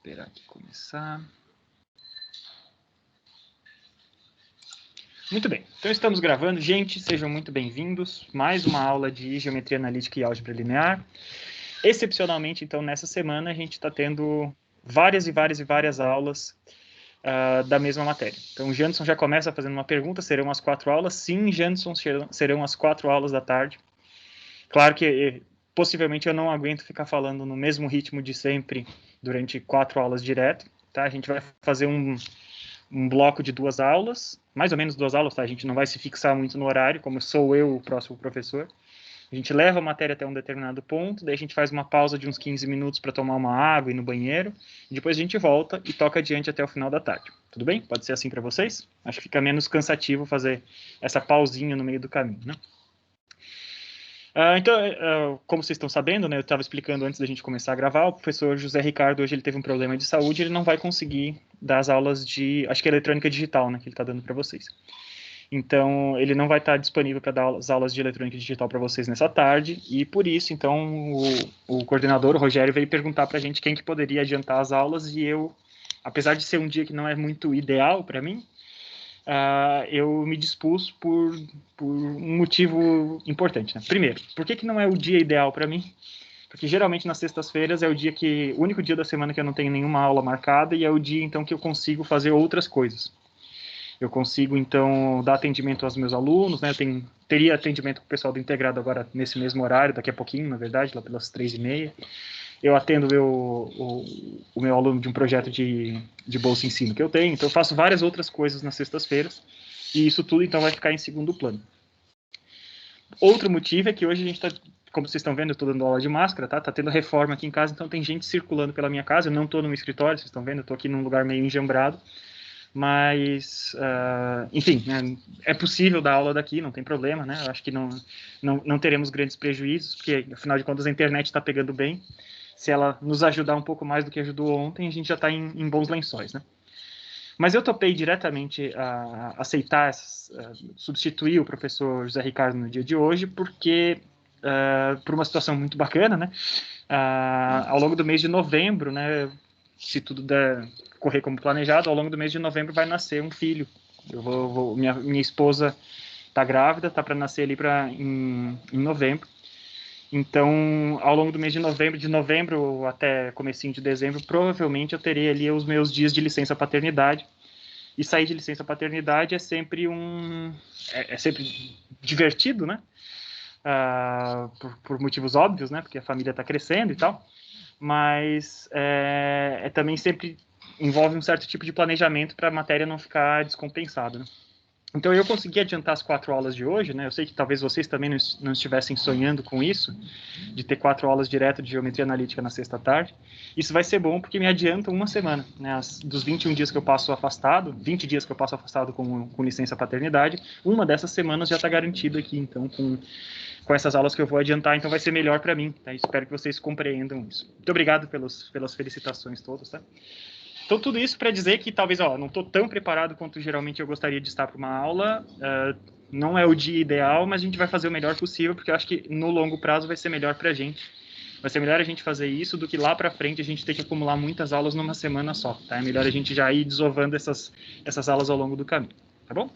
esperar aqui começar. Muito bem, então estamos gravando. Gente, sejam muito bem-vindos. Mais uma aula de Geometria Analítica e Álgebra Linear. Excepcionalmente, então, nessa semana, a gente está tendo várias aulas da mesma matéria. Então, o Janderson já começa fazendo uma pergunta, serão as 4 aulas? Sim, Janderson, serão as 4 aulas da tarde. Claro que, possivelmente, eu não aguento ficar falando no mesmo ritmo de sempre durante 4 aulas direto, tá? A gente vai fazer um bloco de 2 aulas, mais ou menos 2 aulas, tá? A gente não vai se fixar muito no horário, como sou eu o próximo professor. A gente leva a matéria até um determinado ponto, daí a gente faz uma pausa de uns 15 minutos para tomar uma água e ir no banheiro, e depois a gente volta e toca adiante até o final da tarde. Tudo bem? Pode ser assim para vocês? Acho que fica menos cansativo fazer essa pausinha no meio do caminho, né? Então, como vocês estão sabendo, né, eu estava explicando antes da gente começar a gravar, o professor José Ricardo hoje ele teve um problema de saúde, ele não vai conseguir dar as aulas de, acho que é eletrônica digital, né, que ele está dando para vocês. Então, ele não vai estar disponível para dar as aulas de eletrônica digital para vocês nessa tarde, e por isso, então, o coordenador, o Rogério, veio perguntar para a gente quem que poderia adiantar as aulas, e eu, apesar de ser um dia que não é muito ideal para mim, eu me dispus por um motivo importante, né? Primeiro, por que não é o dia ideal para mim? Porque geralmente nas sextas-feiras é o único dia da semana que eu não tenho nenhuma aula marcada, e é o dia, então, que eu consigo fazer outras coisas. Eu consigo, então, dar atendimento aos meus alunos, né? Teria atendimento com o pessoal do integrado agora nesse mesmo horário, daqui a pouquinho, na verdade, lá pelas 3h30. Eu atendo o meu aluno de um projeto de bolsa ensino que eu tenho, então eu faço várias outras coisas nas sextas-feiras, e isso tudo, então, vai ficar em segundo plano. Outro motivo é que hoje a gente está, como vocês estão vendo, eu estou dando aula de máscara, tá? Tá tendo reforma aqui em casa, então tem gente circulando pela minha casa, eu não estou num escritório, vocês estão vendo, eu estou aqui num lugar meio enjambrado, mas, enfim, né, é possível dar aula daqui, não tem problema, né? Eu acho que não teremos grandes prejuízos, porque, afinal de contas, a internet está pegando bem. Se ela nos ajudar um pouco mais do que ajudou ontem, a gente já está em bons lençóis, né? Mas eu topei diretamente a aceitar, substituir o professor José Ricardo no dia de hoje, porque, por uma situação muito bacana, né? Ao longo do mês de novembro, né? Se tudo der correr como planejado, ao longo do mês de novembro vai nascer um filho. Minha esposa está grávida, está para nascer ali em novembro. Então, ao longo do mês de novembro até comecinho de dezembro, provavelmente eu terei ali os meus dias de licença paternidade. E sair de licença paternidade é sempre sempre divertido, né? Por motivos óbvios, né? Porque a família está crescendo e tal. Mas também sempre envolve um certo tipo de planejamento para a matéria não ficar descompensada, né? Então, eu consegui adiantar as 4 aulas de hoje, né? Eu sei que talvez vocês também não estivessem sonhando com isso, de ter 4 aulas direto de geometria analítica na sexta tarde. Isso vai ser bom porque me adianta uma semana, né? Dos 21 dias que eu passo afastado, 20 dias que eu passo afastado com licença paternidade, uma dessas semanas já está garantida aqui, então, com essas aulas que eu vou adiantar, então vai ser melhor para mim, tá? Espero que vocês compreendam isso. Muito obrigado pelas felicitações todas, tá? Então, tudo isso para dizer que talvez, não estou tão preparado quanto geralmente eu gostaria de estar para uma aula, não é o dia ideal, mas a gente vai fazer o melhor possível, porque eu acho que no longo prazo vai ser melhor para a gente. Vai ser melhor a gente fazer isso do que lá para frente a gente ter que acumular muitas aulas numa semana só, tá? É melhor a gente já ir desovando essas aulas ao longo do caminho, tá bom?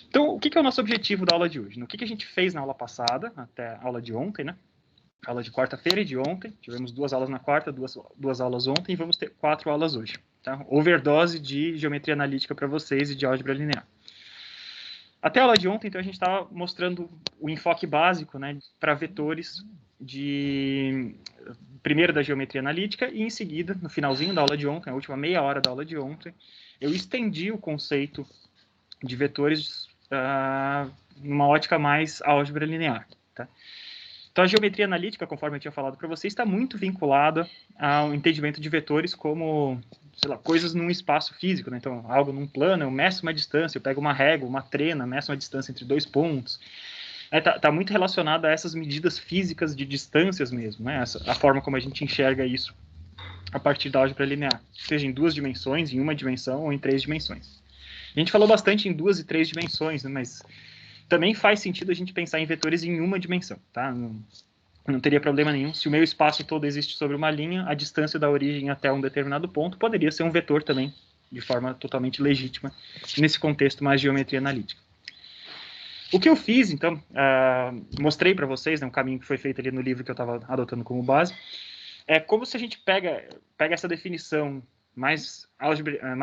Então, o que é o nosso objetivo da aula de hoje? O que a gente fez na aula passada, até a aula de ontem, né? Aula de quarta-feira e de ontem. Tivemos 2 aulas na quarta, duas aulas ontem, e vamos ter 4 aulas hoje. Tá? Overdose de geometria analítica para vocês e de álgebra linear. Até a aula de ontem, então, a gente estava mostrando o enfoque básico, né, para vetores primeiro da geometria analítica, e em seguida, no finalzinho da aula de ontem, a última meia hora da aula de ontem, eu estendi o conceito de vetores numa ótica mais álgebra linear. Tá? Então, a geometria analítica, conforme eu tinha falado para vocês, está muito vinculada ao entendimento de vetores como, sei lá, coisas num espaço físico, né? Então, algo num plano, eu meço uma distância, eu pego uma régua, uma trena, meço uma distância entre 2 pontos. Tá muito relacionado a essas medidas físicas de distâncias mesmo, né? A forma como a gente enxerga isso a partir da álgebra linear, seja em 2 dimensões, em 1 dimensão ou em 3 dimensões. A gente falou bastante em 2 e 3 dimensões, né? Mas também faz sentido a gente pensar em vetores em 1 dimensão, tá? Não teria problema nenhum. Se o meu espaço todo existe sobre uma linha, a distância da origem até um determinado ponto poderia ser um vetor também, de forma totalmente legítima, nesse contexto mais de geometria analítica. O que eu fiz, então, mostrei para vocês, né, um caminho que foi feito ali no livro que eu estava adotando como base, é como se a gente pega essa definição mais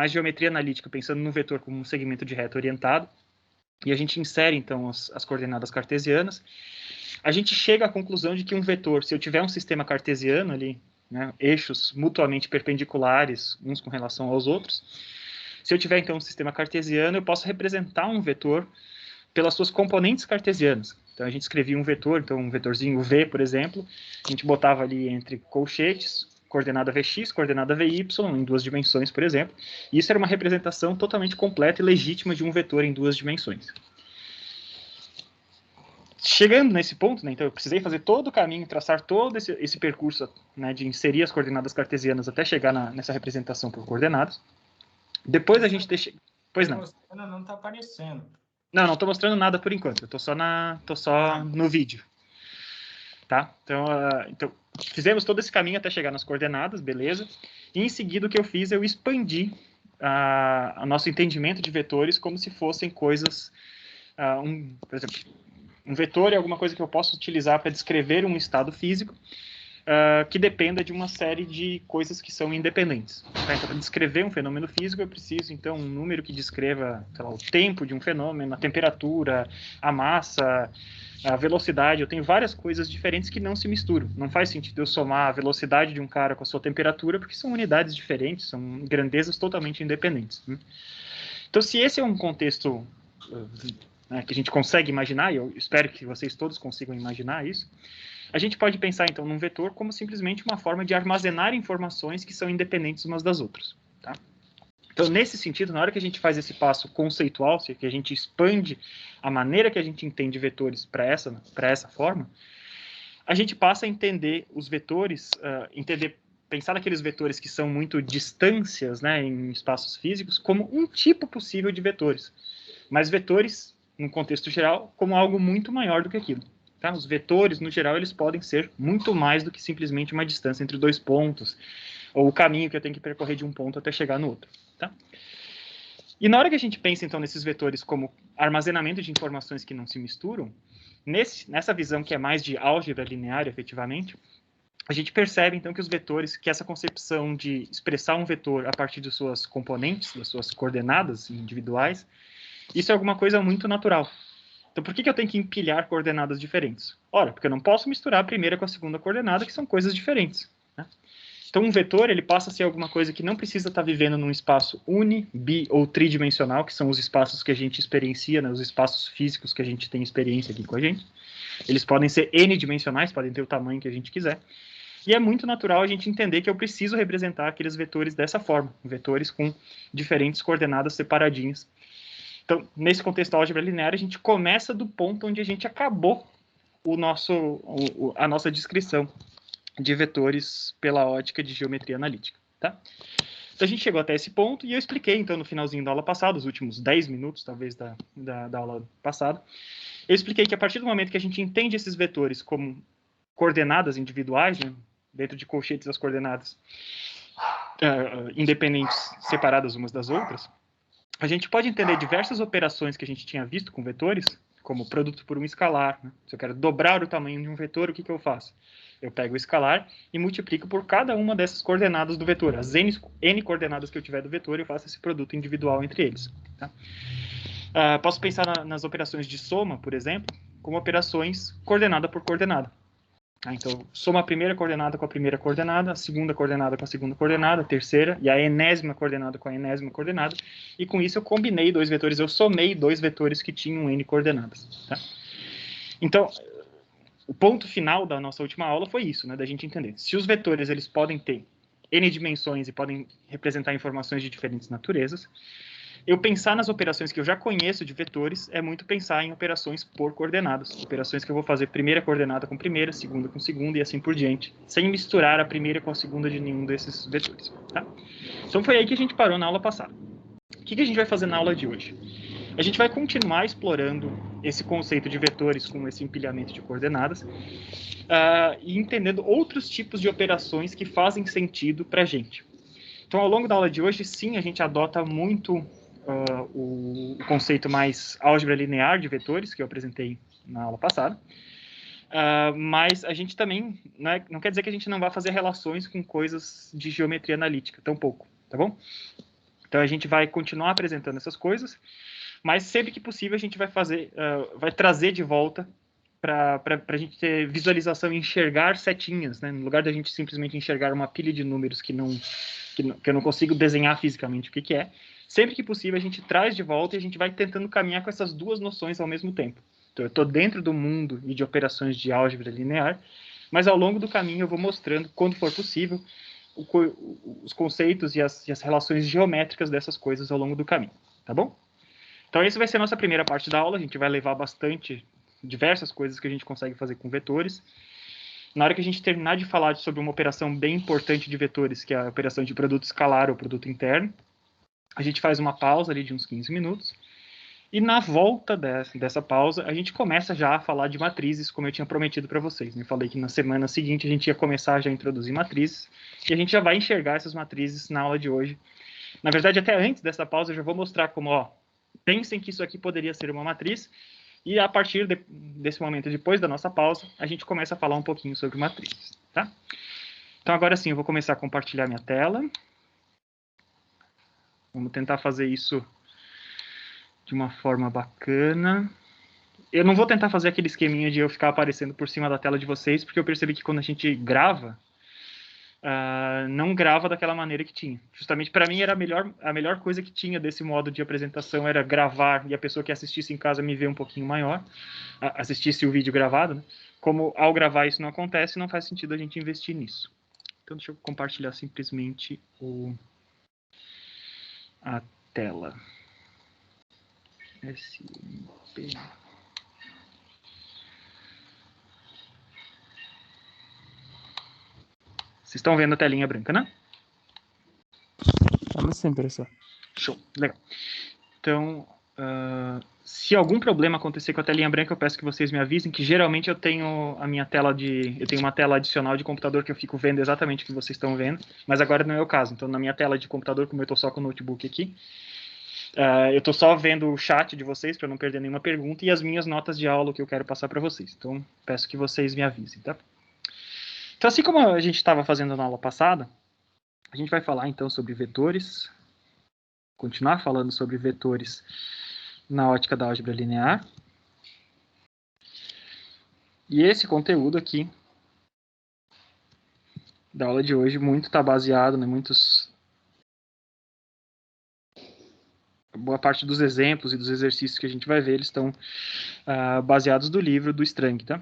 geometria analítica, pensando no vetor como um segmento de reta orientado, e a gente insere, então, as coordenadas cartesianas, a gente chega à conclusão de que um vetor, se eu tiver um sistema cartesiano ali, né, eixos mutuamente perpendiculares, uns com relação aos outros, se eu tiver, então, um sistema cartesiano, eu posso representar um vetor pelas suas componentes cartesianas. Então, a gente escrevia um vetor, então, um vetorzinho V, por exemplo, a gente botava ali entre colchetes, coordenada Vx, coordenada Vy, em 2 dimensões, por exemplo. E isso era uma representação totalmente completa e legítima de um vetor em 2 dimensões. Chegando nesse ponto, né, então eu precisei fazer todo o caminho, traçar todo esse percurso, né, de inserir as coordenadas cartesianas até chegar nessa representação por coordenadas. Depois a gente deixa... Pois não. Não está aparecendo. Não estou mostrando nada por enquanto. Eu estou só no vídeo. Tá? Então, fizemos todo esse caminho até chegar nas coordenadas, beleza? E em seguida o que eu fiz, eu expandi o nosso entendimento de vetores como se fossem coisas... por exemplo, um vetor é alguma coisa que eu posso utilizar para descrever um estado físico que dependa de uma série de coisas que são independentes. Tá? Então, para descrever um fenômeno físico, eu preciso, então, um número que descreva, sei lá, o tempo de um fenômeno, a temperatura, a massa, a velocidade. Eu tenho várias coisas diferentes que não se misturam. Não faz sentido eu somar a velocidade de um cara com a sua temperatura, porque são unidades diferentes, são grandezas totalmente independentes. Né? Então, se esse é um contexto que a gente consegue imaginar, e eu espero que vocês todos consigam imaginar isso, a gente pode pensar, então, num vetor como simplesmente uma forma de armazenar informações que são independentes umas das outras. Tá? Então, nesse sentido, na hora que a gente faz esse passo conceitual, ou seja, que a gente expande a maneira que a gente entende vetores para essa forma, a gente passa a entender os vetores, pensar naqueles vetores que são muito distâncias, né, em espaços físicos, como um tipo possível de vetores. Mas vetores, no contexto geral, como algo muito maior do que aquilo. Tá? Os vetores, no geral, eles podem ser muito mais do que simplesmente uma distância entre 2 pontos, ou o caminho que eu tenho que percorrer de um ponto até chegar no outro. Tá? E na hora que a gente pensa, então, nesses vetores como armazenamento de informações que não se misturam, nessa visão que é mais de álgebra linear, efetivamente, a gente percebe, então, que os vetores, que essa concepção de expressar um vetor a partir de suas componentes, das suas coordenadas individuais, isso é alguma coisa muito natural. Então, por que eu tenho que empilhar coordenadas diferentes? Ora, porque eu não posso misturar a primeira com a segunda coordenada, que são coisas diferentes. Né? Então, um vetor ele passa a ser alguma coisa que não precisa estar vivendo num espaço bi ou tridimensional, que são os espaços que a gente experiencia, né, os espaços físicos que a gente tem experiência aqui com a gente. Eles podem ser n-dimensionais, podem ter o tamanho que a gente quiser. E é muito natural a gente entender que eu preciso representar aqueles vetores dessa forma, vetores com diferentes coordenadas separadinhas. Então, nesse contexto da álgebra linear, a gente começa do ponto onde a gente acabou a nossa descrição de vetores pela ótica de geometria analítica. Tá? Então, a gente chegou até esse ponto e eu expliquei, então, no finalzinho da aula passada, os últimos 10 minutos, talvez, da aula passada, eu expliquei que a partir do momento que a gente entende esses vetores como coordenadas individuais, né, dentro de colchetes as coordenadas independentes, separadas umas das outras, a gente pode entender diversas operações que a gente tinha visto com vetores, como produto por um escalar. Né? Se eu quero dobrar o tamanho de um vetor, o que eu faço? Eu pego o escalar e multiplico por cada uma dessas coordenadas do vetor. As n coordenadas que eu tiver do vetor, eu faço esse produto individual entre eles. Tá? Posso pensar nas operações de soma, por exemplo, como operações coordenada por coordenada. Então, soma a primeira coordenada com a primeira coordenada, a segunda coordenada com a segunda coordenada, a terceira, e a enésima coordenada com a enésima coordenada, e com isso eu combinei 2 vetores, eu somei 2 vetores que tinham n coordenadas. Tá? Então, o ponto final da nossa última aula foi isso, né, da gente entender. Se os vetores eles podem ter n dimensões e podem representar informações de diferentes naturezas, eu pensar nas operações que eu já conheço de vetores é muito pensar em operações por coordenadas. Operações que eu vou fazer primeira coordenada com primeira, segunda com segunda e assim por diante, sem misturar a primeira com a segunda de nenhum desses vetores. Tá? Então foi aí que a gente parou na aula passada. O que a gente vai fazer na aula de hoje? A gente vai continuar explorando esse conceito de vetores com esse empilhamento de coordenadas e entendendo outros tipos de operações que fazem sentido para a gente. Então, ao longo da aula de hoje, sim, a gente adota muito o conceito mais álgebra linear de vetores, que eu apresentei na aula passada, mas a gente também, não quer dizer que a gente não vá fazer relações com coisas de geometria analítica, tampouco, tá bom? Então, a gente vai continuar apresentando essas coisas, mas sempre que possível a gente vai vai trazer de volta para a gente ter visualização e enxergar setinhas, né? No lugar da gente simplesmente enxergar uma pilha de números que eu não consigo desenhar fisicamente o que é. Sempre que possível a gente traz de volta e a gente vai tentando caminhar com essas duas noções ao mesmo tempo. Então, eu estou dentro do mundo e de operações de álgebra linear, mas ao longo do caminho eu vou mostrando, quando for possível, os conceitos e as relações geométricas dessas coisas ao longo do caminho, tá bom? Então, essa vai ser a nossa primeira parte da aula. A gente vai levar diversas coisas que a gente consegue fazer com vetores. Na hora que a gente terminar de falar sobre uma operação bem importante de vetores, que é a operação de produto escalar ou produto interno, a gente faz uma pausa ali de uns 15 minutos. E na volta dessa pausa, a gente começa já a falar de matrizes, como eu tinha prometido para vocês. Eu falei que na semana seguinte a gente ia começar já a introduzir matrizes, e a gente já vai enxergar essas matrizes na aula de hoje. Na verdade, até antes dessa pausa, eu já vou mostrar como, pensem que isso aqui poderia ser uma matriz, e a partir desse momento, depois da nossa pausa, a gente começa a falar um pouquinho sobre matrizes, tá? Então, agora sim, eu vou começar a compartilhar minha tela. Vamos tentar fazer isso de uma forma bacana. Eu não vou tentar fazer aquele esqueminha de eu ficar aparecendo por cima da tela de vocês, porque eu percebi que quando a gente grava, não grava daquela maneira que tinha. Justamente para mim era a melhor coisa que tinha desse modo de apresentação era gravar e a pessoa que assistisse em casa me ver um pouquinho maior, assistisse o vídeo gravado, né? Como ao gravar isso não acontece, não faz sentido a gente investir nisso. Então deixa eu compartilhar simplesmente a tela. SMP. Vocês estão vendo a telinha branca, né? Vamos sim, professor. Show, legal. Então, se algum problema acontecer com a telinha branca, eu peço que vocês me avisem, que geralmente eu tenho uma tela adicional de computador que eu fico vendo exatamente o que vocês estão vendo, mas agora não é o caso. Então, na minha tela de computador, como eu estou só com o notebook aqui, eu estou só vendo o chat de vocês para não perder nenhuma pergunta e as minhas notas de aula que eu quero passar para vocês. Então, peço que vocês me avisem, tá? Então, assim como a gente estava fazendo na aula passada, a gente vai falar então sobre vetores, continuar falando sobre vetores na ótica da álgebra linear. E esse conteúdo aqui da aula de hoje muito está baseado, né, boa parte dos exemplos e dos exercícios que a gente vai ver, eles estão baseados do livro do Strang, tá?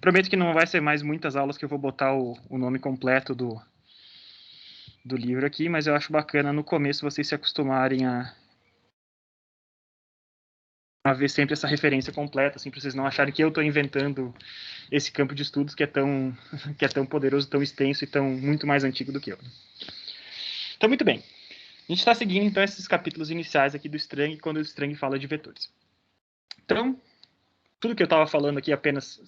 Prometo que não vai ser mais muitas aulas que eu vou botar o nome completo do livro aqui, mas eu acho bacana no começo vocês se acostumarem a ver sempre essa referência completa, assim, para vocês não acharem que eu estou inventando esse campo de estudos que é tão poderoso, tão extenso e muito mais antigo do que eu. Então, muito bem. A gente está seguindo, então, esses capítulos iniciais aqui do Strang, quando o Strang fala de vetores. Então, tudo que eu estava falando aqui, apenas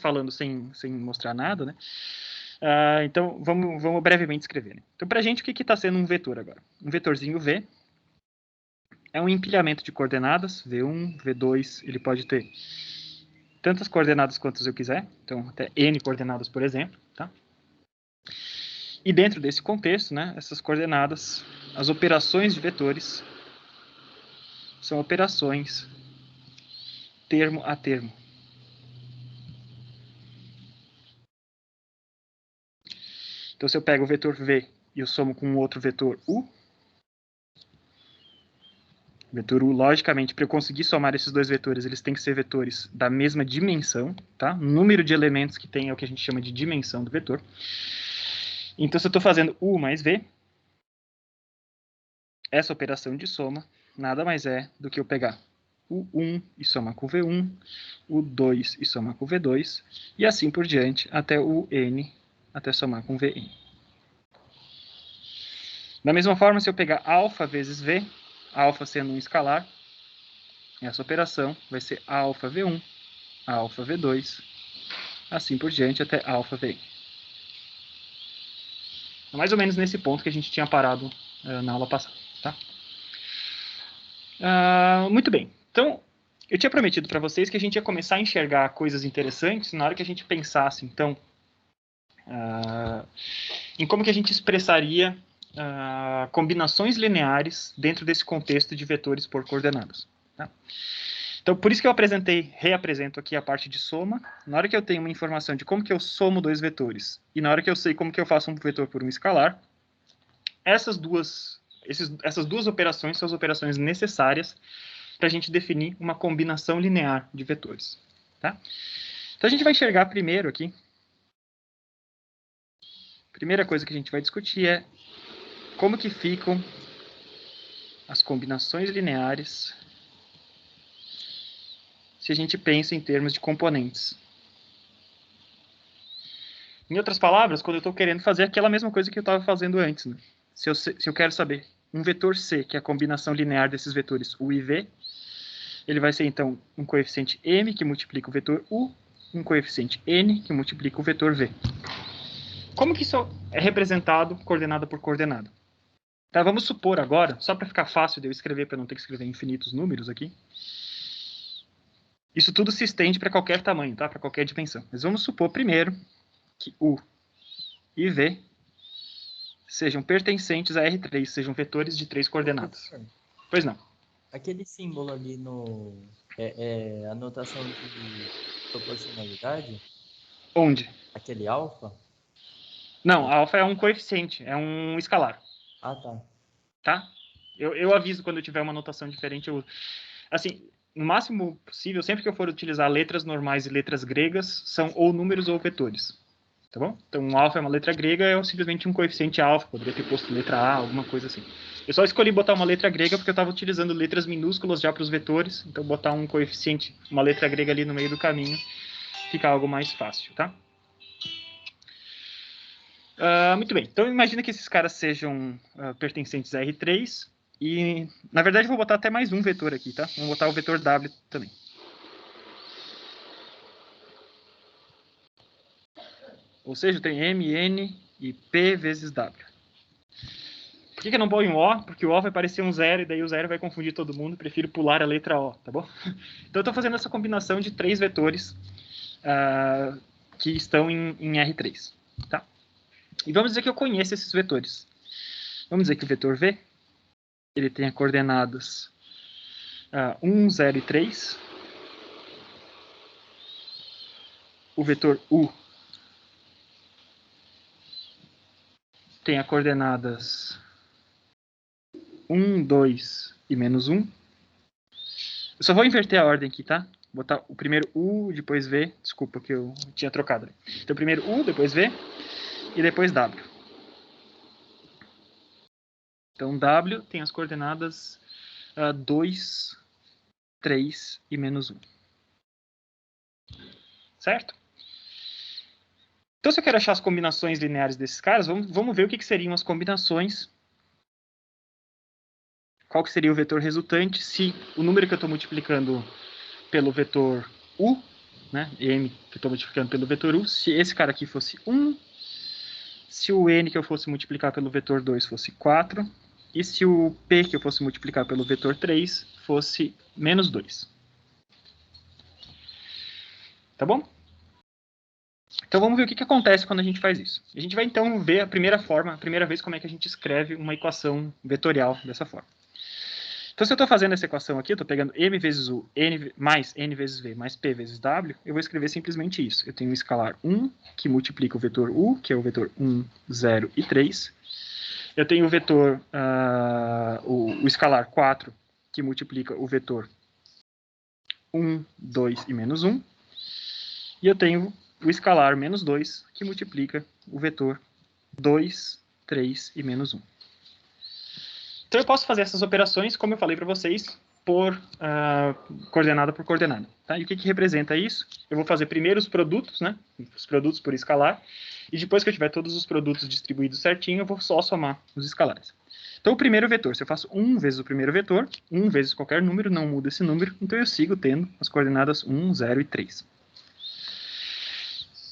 falando sem mostrar nada, né? Então, vamos brevemente escrever. Né? Então, para a gente, o que está sendo um vetor agora? Um vetorzinho V é um empilhamento de coordenadas, V1, V2, ele pode ter tantas coordenadas quantas eu quiser, então até n coordenadas, por exemplo, tá? E dentro desse contexto, né, essas coordenadas, as operações de vetores são operações termo a termo. Então, se eu pego o vetor V e eu somo com outro vetor U, logicamente, para eu conseguir somar esses dois vetores, eles têm que ser vetores da mesma dimensão, tá? O número de elementos que tem é o que a gente chama de dimensão do vetor. Então, se eu estou fazendo U mais V, essa operação de soma nada mais é do que eu pegar o 1 e somar com o V1, o 2 e somar com o V2, e assim por diante, até o N, até somar com o Vn. Da mesma forma, se eu pegar alfa vezes v, alfa sendo um escalar, essa operação vai ser alfa v1, alfa v2, assim por diante até alfa v. É mais ou menos nesse ponto que a gente tinha parado na aula passada. Tá? Muito bem. Então, eu tinha prometido para vocês que a gente ia começar a enxergar coisas interessantes na hora que a gente pensasse, então, em como que a gente expressaria combinações lineares dentro desse contexto de vetores por coordenadas. Tá? Então, por isso que eu reapresento aqui a parte de soma. Na hora que eu tenho uma informação de como que eu somo dois vetores, e na hora que eu sei como que eu faço um vetor por um escalar, essas duas operações são as operações necessárias para a gente definir uma combinação linear de vetores. Tá? Então, a gente vai enxergar primeiro aqui. A primeira coisa que a gente vai discutir é como que ficam as combinações lineares se a gente pensa em termos de componentes. Em outras palavras, quando eu estou querendo fazer aquela mesma coisa que eu estava fazendo antes. Né? Se eu quero saber um vetor C, que é a combinação linear desses vetores U e V, ele vai ser, então, um coeficiente M, que multiplica o vetor U, um coeficiente N, que multiplica o vetor V. Como que isso é representado coordenada por coordenada? Tá, vamos supor agora, só para ficar fácil de eu escrever, para não ter que escrever infinitos números aqui, isso tudo se estende para qualquer tamanho, tá? Para qualquer dimensão. Mas vamos supor primeiro que U e V sejam pertencentes a R3, sejam vetores de 3 coordenadas. Pois não. Aquele símbolo ali no... É a notação de proporcionalidade? Onde? Aquele alfa? Não, a alfa é um coeficiente, é um escalar. Ah, tá. Tá? Eu aviso quando eu tiver uma notação diferente. Assim, no máximo possível, sempre que eu for utilizar letras normais e letras gregas, são ou números ou vetores. Tá bom? Então, um alfa é uma letra grega, é simplesmente um coeficiente alfa. Poderia ter posto letra A, alguma coisa assim. Eu só escolhi botar uma letra grega porque eu estava utilizando letras minúsculas já para os vetores. Então, botar um coeficiente, uma letra grega ali no meio do caminho, fica algo mais fácil, tá? Muito bem. Então, imagina que esses caras sejam pertencentes a R3. E, na verdade, eu vou botar até mais um vetor aqui, tá? Vamos botar o vetor W também. Ou seja, tem M, N e P vezes W. Por que eu não ponho um O? Porque o O vai parecer um zero, e daí o zero vai confundir todo mundo. Prefiro pular a letra O, tá bom? Então, eu estou fazendo essa combinação de 3 vetores que estão em R3, tá? E vamos dizer que eu conheço esses vetores. Vamos dizer que o vetor V, ele tem as coordenadas 1, 0 e 3. O vetor U tem as coordenadas 1, 2 e menos 1. Eu só vou inverter a ordem aqui, tá? Vou botar o primeiro U, depois V. Desculpa que eu tinha trocado. Então, primeiro U, depois V e depois W. Então, W tem as coordenadas 2, 3 e menos 1. Certo? Então, se eu quero achar as combinações lineares desses caras, vamos ver o que seriam as combinações. Qual que seria o vetor resultante se o número que eu estou multiplicando pelo vetor U, né, M que eu estou multiplicando pelo vetor U, se esse cara aqui fosse 1, se o N que eu fosse multiplicar pelo vetor 2 fosse 4, e se o P que eu fosse multiplicar pelo vetor 3 fosse menos 2. Tá bom? Então vamos ver o que acontece quando a gente faz isso. A gente vai então ver a primeira vez como é que a gente escreve uma equação vetorial dessa forma. Então, se eu estou fazendo essa equação aqui, eu estou pegando M vezes U mais N vezes V mais P vezes W, eu vou escrever simplesmente isso. Eu tenho um escalar 1, que multiplica o vetor U, que é o vetor 1, 0 e 3. Eu tenho o vetor, o escalar 4, que multiplica o vetor 1, 2 e menos 1. E eu tenho o escalar menos 2, que multiplica o vetor 2, 3 e menos 1. Então, eu posso fazer essas operações, como eu falei para vocês, por coordenada por coordenada. Tá? E o que representa isso? Eu vou fazer primeiro os produtos, né? Os produtos por escalar, e depois que eu tiver todos os produtos distribuídos certinho, eu vou só somar os escalares. Então, o primeiro vetor, se eu faço 1 vezes o primeiro vetor, 1 vezes qualquer número, não muda esse número, então eu sigo tendo as coordenadas 1, 0 e 3.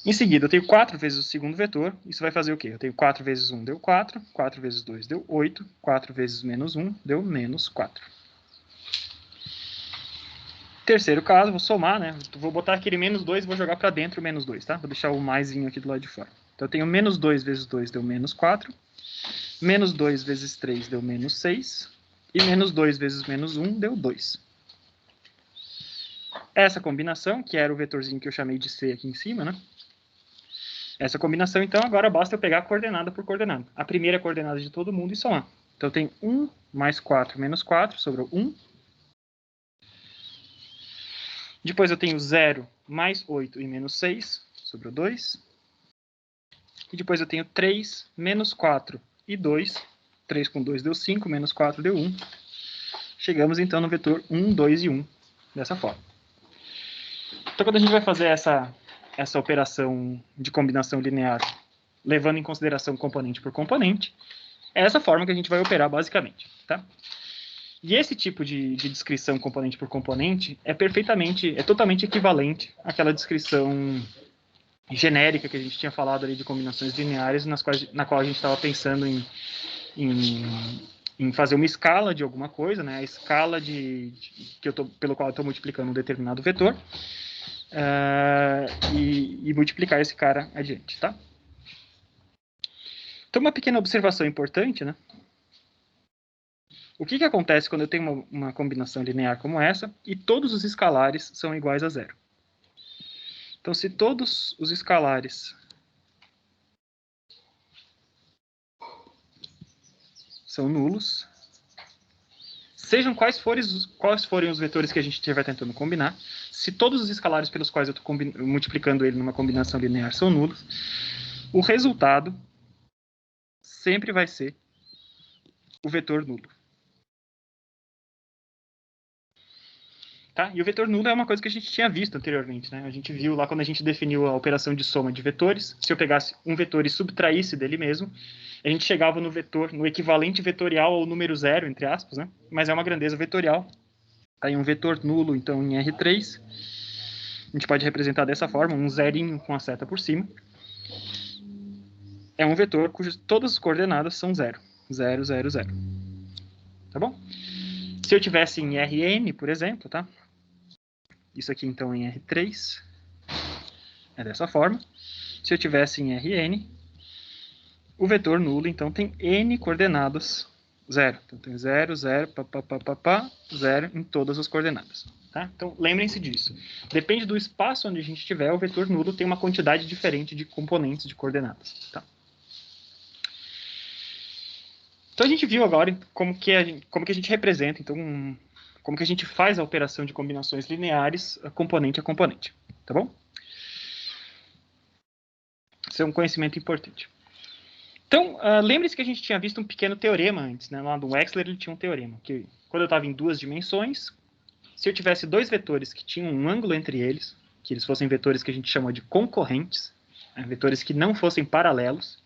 Em seguida, eu tenho 4 vezes o segundo vetor, isso vai fazer o quê? Eu tenho 4 vezes 1 deu 4, 4 vezes 2 deu 8, 4 vezes menos 1 deu menos 4. Terceiro caso, vou somar, né? Vou botar aquele menos 2 e vou jogar para dentro o menos 2, tá? Vou deixar o maisinho aqui do lado de fora. Então, eu tenho menos 2 vezes 2 deu menos 4, menos 2 vezes 3 deu menos 6, e menos 2 vezes menos 1 deu 2. Essa combinação, que era o vetorzinho que eu chamei de C aqui em cima, né? Essa combinação, então, agora basta eu pegar coordenada por coordenada. A primeira coordenada de todo mundo e somar. Então, eu tenho 1 mais 4 menos 4, sobrou 1. Depois eu tenho 0 mais 8 e menos 6, sobrou 2. E depois eu tenho 3 menos 4 e 2. 3 com 2 deu 5, menos 4 deu 1. Chegamos, então, no vetor 1, 2 e 1, dessa forma. Então, quando a gente vai fazer essa operação de combinação linear, levando em consideração componente por componente, é essa forma que a gente vai operar basicamente, tá? E esse tipo de descrição componente por componente é totalmente equivalente àquela descrição genérica que a gente tinha falado ali de combinações lineares, na qual a gente estava pensando em fazer uma escala de alguma coisa, né? A escala pelo qual eu estou multiplicando um determinado vetor, e multiplicar esse cara adiante, tá? Então, uma pequena observação importante, né? O que acontece quando eu tenho uma combinação linear como essa e todos os escalares são iguais a zero? Então, se todos os escalares são nulos, sejam quais forem os vetores que a gente estiver tentando combinar, se todos os escalares pelos quais eu estou multiplicando ele numa combinação linear são nulos, o resultado sempre vai ser o vetor nulo. Tá? E o vetor nulo é uma coisa que a gente tinha visto anteriormente, né? A gente viu lá quando a gente definiu a operação de soma de vetores. Se eu pegasse um vetor e subtraísse dele mesmo, a gente chegava no equivalente vetorial ao número zero, entre aspas, né? Mas é uma grandeza vetorial. Aí um vetor nulo, então, em R3, a gente pode representar dessa forma, um zerinho com a seta por cima. É um vetor cujas todas as coordenadas são zero. 0, 0, 0. Tá bom? Se eu tivesse em Rn, por exemplo, tá? Isso aqui, então, em R3 é dessa forma. Se eu tivesse em Rn, o vetor nulo, então, tem n coordenadas 0. Então, tem 0, 0, 0 em todas as coordenadas. Tá? Então, lembrem-se disso. Depende do espaço onde a gente estiver, o vetor nulo tem uma quantidade diferente de componentes de coordenadas. Tá? Então, a gente viu agora como que a gente representa, então, como que a gente faz a operação de combinações lineares componente a componente. Tá bom? Isso é um conhecimento importante. Então, lembre-se que a gente tinha visto um pequeno teorema antes, né? Lá do Wechsler ele tinha um teorema, que quando eu estava em duas dimensões, se eu tivesse dois vetores que tinham um ângulo entre eles, que eles fossem vetores que a gente chama de concorrentes, né? Vetores que não fossem paralelos,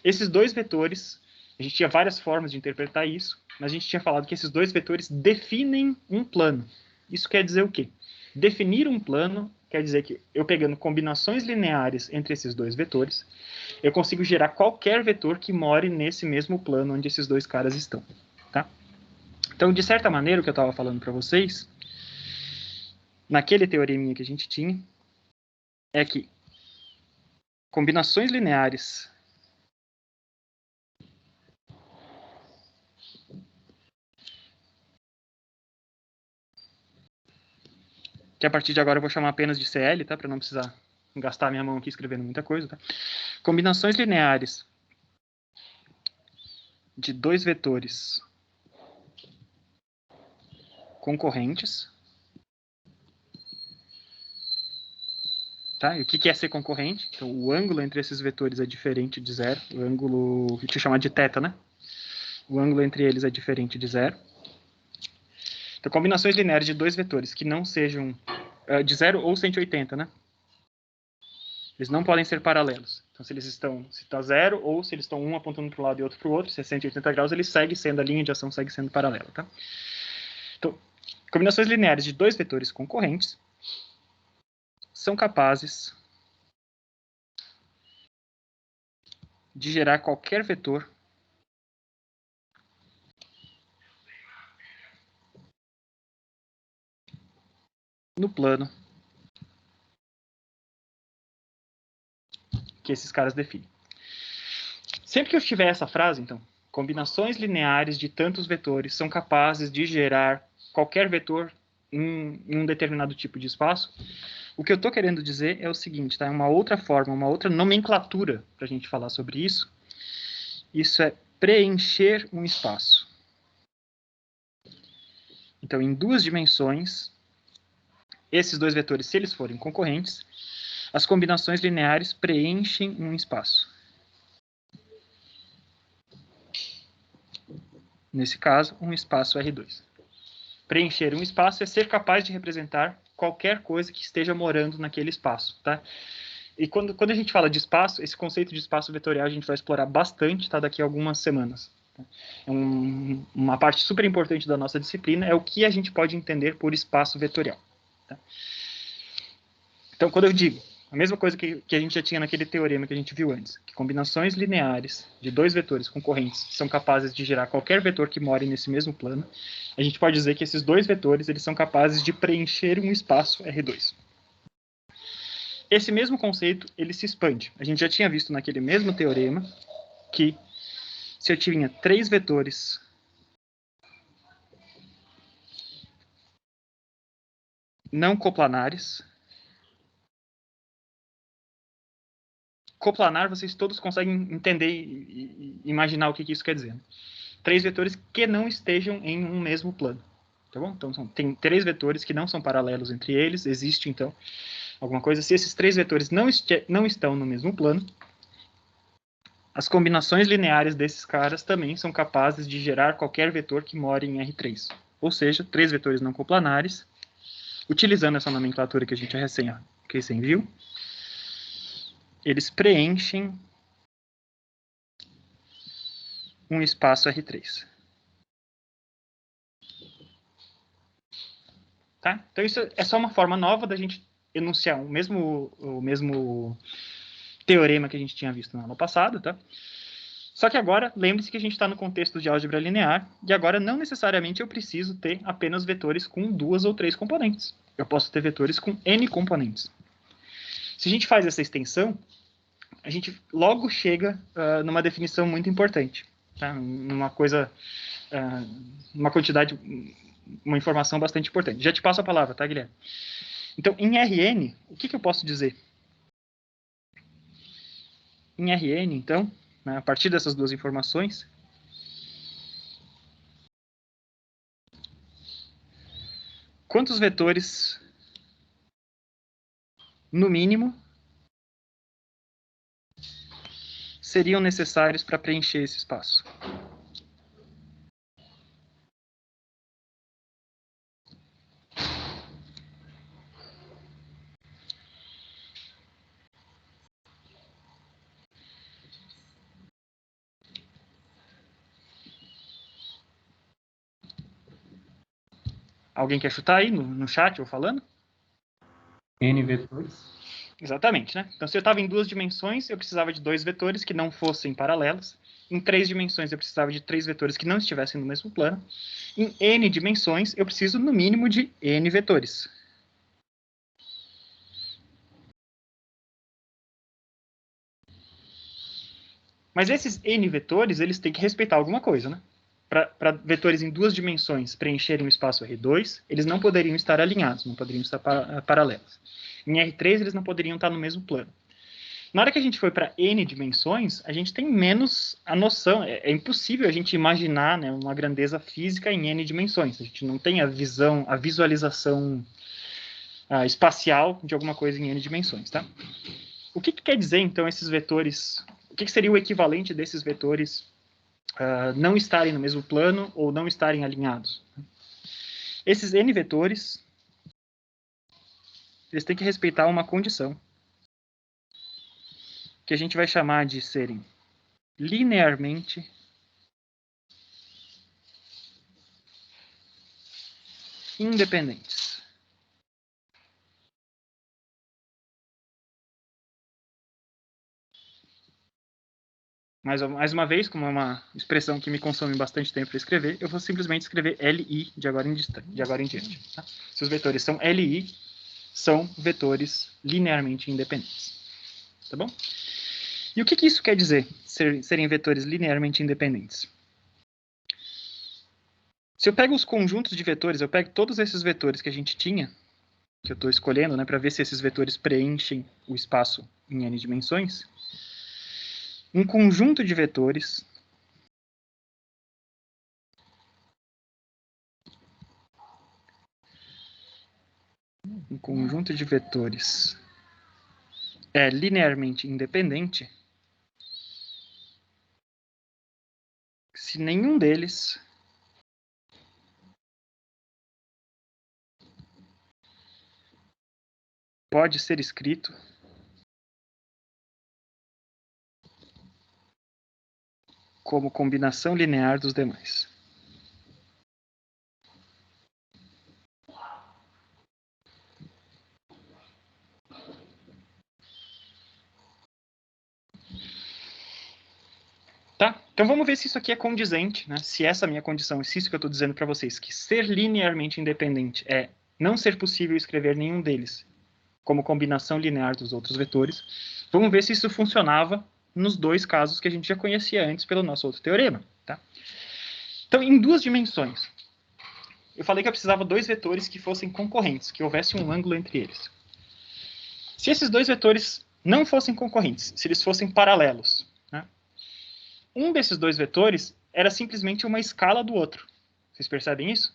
esses dois vetores, a gente tinha várias formas de interpretar isso, mas a gente tinha falado que esses dois vetores definem um plano. Isso quer dizer o quê? Definir um plano quer dizer que eu pegando combinações lineares entre esses dois vetores, eu consigo gerar qualquer vetor que more nesse mesmo plano onde esses dois caras estão. Tá? Então, de certa maneira, o que eu estava falando para vocês, naquele teoreminha que a gente tinha, é que combinações lineares que a partir de agora eu vou chamar apenas de CL, tá? Para não precisar gastar minha mão aqui escrevendo muita coisa, tá? Combinações lineares de dois vetores concorrentes, tá? E o que é ser concorrente? Então, o ângulo entre esses vetores é diferente de zero. O ângulo, deixa eu chamar de θ, né? O ângulo entre eles é diferente de zero. Então, combinações lineares de dois vetores que não sejam de 0 ou 180, né? Eles não podem ser paralelos. Então, se está zero, ou se eles estão um apontando para um lado e outro para o outro, 180 graus, ele segue sendo, a linha de ação segue sendo paralela, tá? Então, combinações lineares de dois vetores concorrentes são capazes de gerar qualquer vetor no plano que esses caras definem. Sempre que eu tiver essa frase, então, combinações lineares de tantos vetores são capazes de gerar qualquer vetor em um determinado tipo de espaço, o que eu estou querendo dizer é o seguinte, tá? É uma outra forma, uma outra nomenclatura para a gente falar sobre isso. Isso é preencher um espaço. Então, em duas dimensões, esses dois vetores, se eles forem concorrentes, as combinações lineares preenchem um espaço. Nesse caso, um espaço R2. Preencher um espaço é ser capaz de representar qualquer coisa que esteja morando naquele espaço, tá? E quando a gente fala de espaço, esse conceito de espaço vetorial a gente vai explorar bastante, tá? Daqui a algumas semanas. É uma parte super importante da nossa disciplina é o que a gente pode entender por espaço vetorial. Tá? Então, quando eu digo a mesma coisa que a gente já tinha naquele teorema que a gente viu antes, que combinações lineares de dois vetores concorrentes são capazes de gerar qualquer vetor que more nesse mesmo plano, a gente pode dizer que esses dois vetores eles são capazes de preencher um espaço R2. Esse mesmo conceito ele se expande. A gente já tinha visto naquele mesmo teorema que se eu tinha três vetores não coplanares, coplanar, vocês todos conseguem entender e imaginar o que isso quer dizer. Né? Três vetores que não estejam em um mesmo plano. Tá bom? Então, tem três vetores que não são paralelos entre eles. Existe, então, alguma coisa. Se esses três vetores não estão no mesmo plano, as combinações lineares desses caras também são capazes de gerar qualquer vetor que more em R3. Ou seja, três vetores não coplanares, utilizando essa nomenclatura que a gente recém viu, eles preenchem um espaço R3. Tá? Então isso é só uma forma nova da gente enunciar o mesmo teorema que a gente tinha visto no ano passado. Tá? Só que agora, lembre-se que a gente está no contexto de álgebra linear, e agora não necessariamente eu preciso ter apenas vetores com duas ou três componentes. Eu posso ter vetores com N componentes. Se a gente faz essa extensão, a gente logo chega numa definição muito importante. Tá? Uma quantidade, uma informação bastante importante. Já te passo a palavra, tá, Guilherme? Então, em Rn, o que eu posso dizer? Em Rn, então, né, a partir dessas duas informações, quantos vetores, no mínimo, seriam necessários para preencher esse espaço? Alguém quer chutar aí no chat ou falando? N vetores. Exatamente, né? Então, se eu estava em duas dimensões, eu precisava de dois vetores que não fossem paralelos. Em três dimensões, eu precisava de três vetores que não estivessem no mesmo plano. Em N dimensões, eu preciso, no mínimo, de N vetores. Mas esses N vetores, eles têm que respeitar alguma coisa, né? Para vetores em duas dimensões preencherem o espaço R2, eles não poderiam estar alinhados, não poderiam estar paralelos. Em R3, eles não poderiam estar no mesmo plano. Na hora que a gente foi para N dimensões, a gente tem menos a noção. É impossível a gente imaginar, né, uma grandeza física em N dimensões. A gente não tem a visualização espacial de alguma coisa em N dimensões. Tá? O que quer dizer, então, esses vetores? O que seria o equivalente desses vetores não estarem no mesmo plano ou não estarem alinhados? Esses N vetores, eles têm que respeitar uma condição, que a gente vai chamar de serem linearmente independentes. Mais uma vez, como é uma expressão que me consome bastante tempo para escrever, eu vou simplesmente escrever LI de agora em diante. Tá? Se os vetores são LI, são vetores linearmente independentes. Tá bom? E o que isso quer dizer, serem vetores linearmente independentes? Se eu pego os conjuntos de vetores, eu pego todos esses vetores que a gente tinha, que eu estou escolhendo, né, para ver se esses vetores preenchem o espaço em n dimensões, um conjunto de vetores é linearmente independente se nenhum deles pode ser escrito como combinação linear dos demais. Tá? Então vamos ver se isso aqui é condizente, né? Se essa minha condição, se isso que eu estou dizendo para vocês, que ser linearmente independente é não ser possível escrever nenhum deles como combinação linear dos outros vetores, vamos ver se isso funcionava nos dois casos que a gente já conhecia antes pelo nosso outro teorema. Tá? Então, em duas dimensões, eu falei que eu precisava dois vetores que fossem concorrentes, que houvesse um ângulo entre eles. Se esses dois vetores não fossem concorrentes, se eles fossem paralelos, né? Um desses dois vetores era simplesmente uma escala do outro. Vocês percebem isso?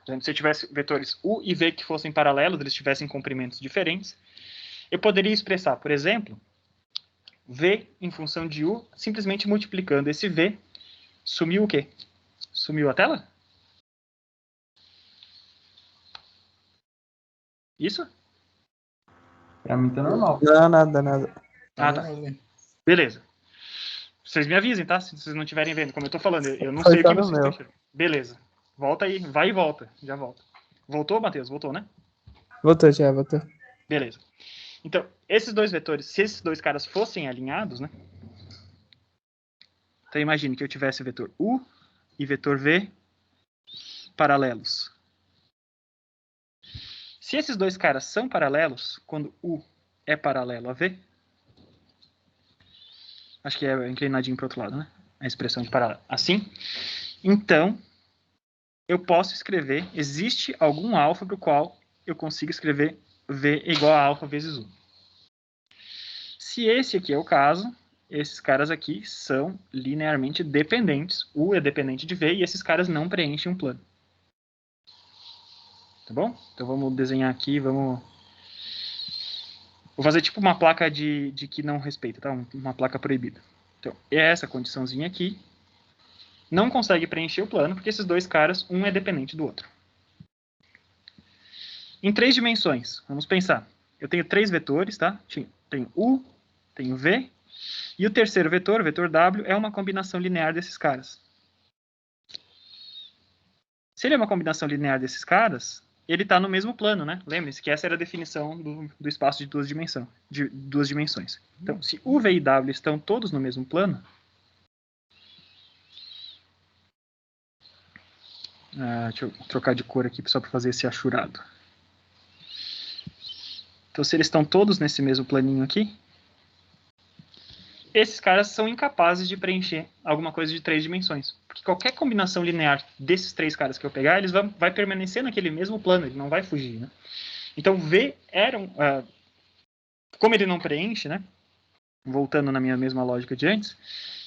Por exemplo, se eu tivesse vetores U e V que fossem paralelos, eles tivessem comprimentos diferentes, eu poderia expressar, por exemplo, V em função de U, simplesmente multiplicando esse V. Sumiu o quê? Sumiu a tela? Isso? Pra mim tá normal. Não, nada. Ah, tá. Beleza. Vocês me avisem, tá? Se vocês não estiverem vendo, como eu tô falando, eu não Foi sei o que só no vocês estão meu. enxergando. Beleza. Volta aí, vai e volta. Já volta. Voltou, Matheus? Voltou, né? Voltou. Beleza. Então, esses dois vetores, se esses dois caras fossem alinhados, né? Então, imagine que eu tivesse o vetor U e vetor V paralelos. Se esses dois caras são paralelos, quando U é paralelo a V, acho que é inclinadinho para o outro lado, né? A expressão de paralelo. Assim, então, eu posso escrever, existe algum alfa para o qual eu consigo escrever V igual a alfa vezes U. Se esse aqui é o caso, esses caras aqui são linearmente dependentes. U é dependente de V e esses caras não preenchem um plano. Tá bom? Então vamos desenhar aqui, vou fazer tipo uma placa de que não respeita, tá? Uma placa proibida. Então, essa condiçãozinha aqui não consegue preencher o plano, porque esses dois caras, um é dependente do outro. Em 3 dimensões, vamos pensar. Eu tenho 3 vetores, tá? Tenho U, tenho V, e o terceiro vetor, o vetor W, é uma combinação linear desses caras. Se ele é uma combinação linear desses caras, ele está no mesmo plano, né? Lembre-se que essa era a definição do espaço de duas dimensões. Então, se U, V e W estão todos no mesmo plano, deixa eu trocar de cor aqui só para fazer esse achurado. Então, se eles estão todos nesse mesmo planinho aqui, esses caras são incapazes de preencher alguma coisa de 3 dimensões. Porque qualquer combinação linear desses 3 caras que eu pegar, eles vai permanecer naquele mesmo plano, ele não vai fugir, né? Então, V era como ele não preenche, né? Voltando na minha mesma lógica de antes,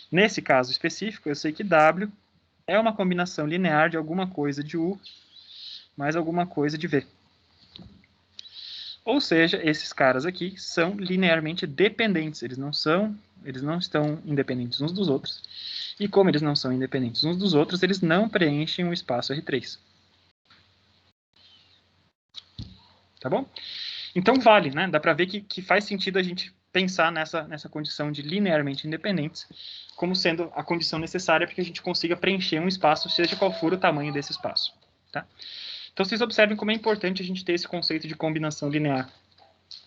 nesse caso específico, eu sei que W é uma combinação linear de alguma coisa de U mais alguma coisa de V. Ou seja, esses caras aqui são linearmente dependentes, eles não estão independentes uns dos outros. E como eles não são independentes uns dos outros, eles não preenchem o espaço R3. Tá bom? Então vale, né? Dá para ver que faz sentido a gente pensar nessa condição de linearmente independentes como sendo a condição necessária para que a gente consiga preencher um espaço, seja qual for o tamanho desse espaço. Tá? Então, vocês observem como é importante a gente ter esse conceito de combinação linear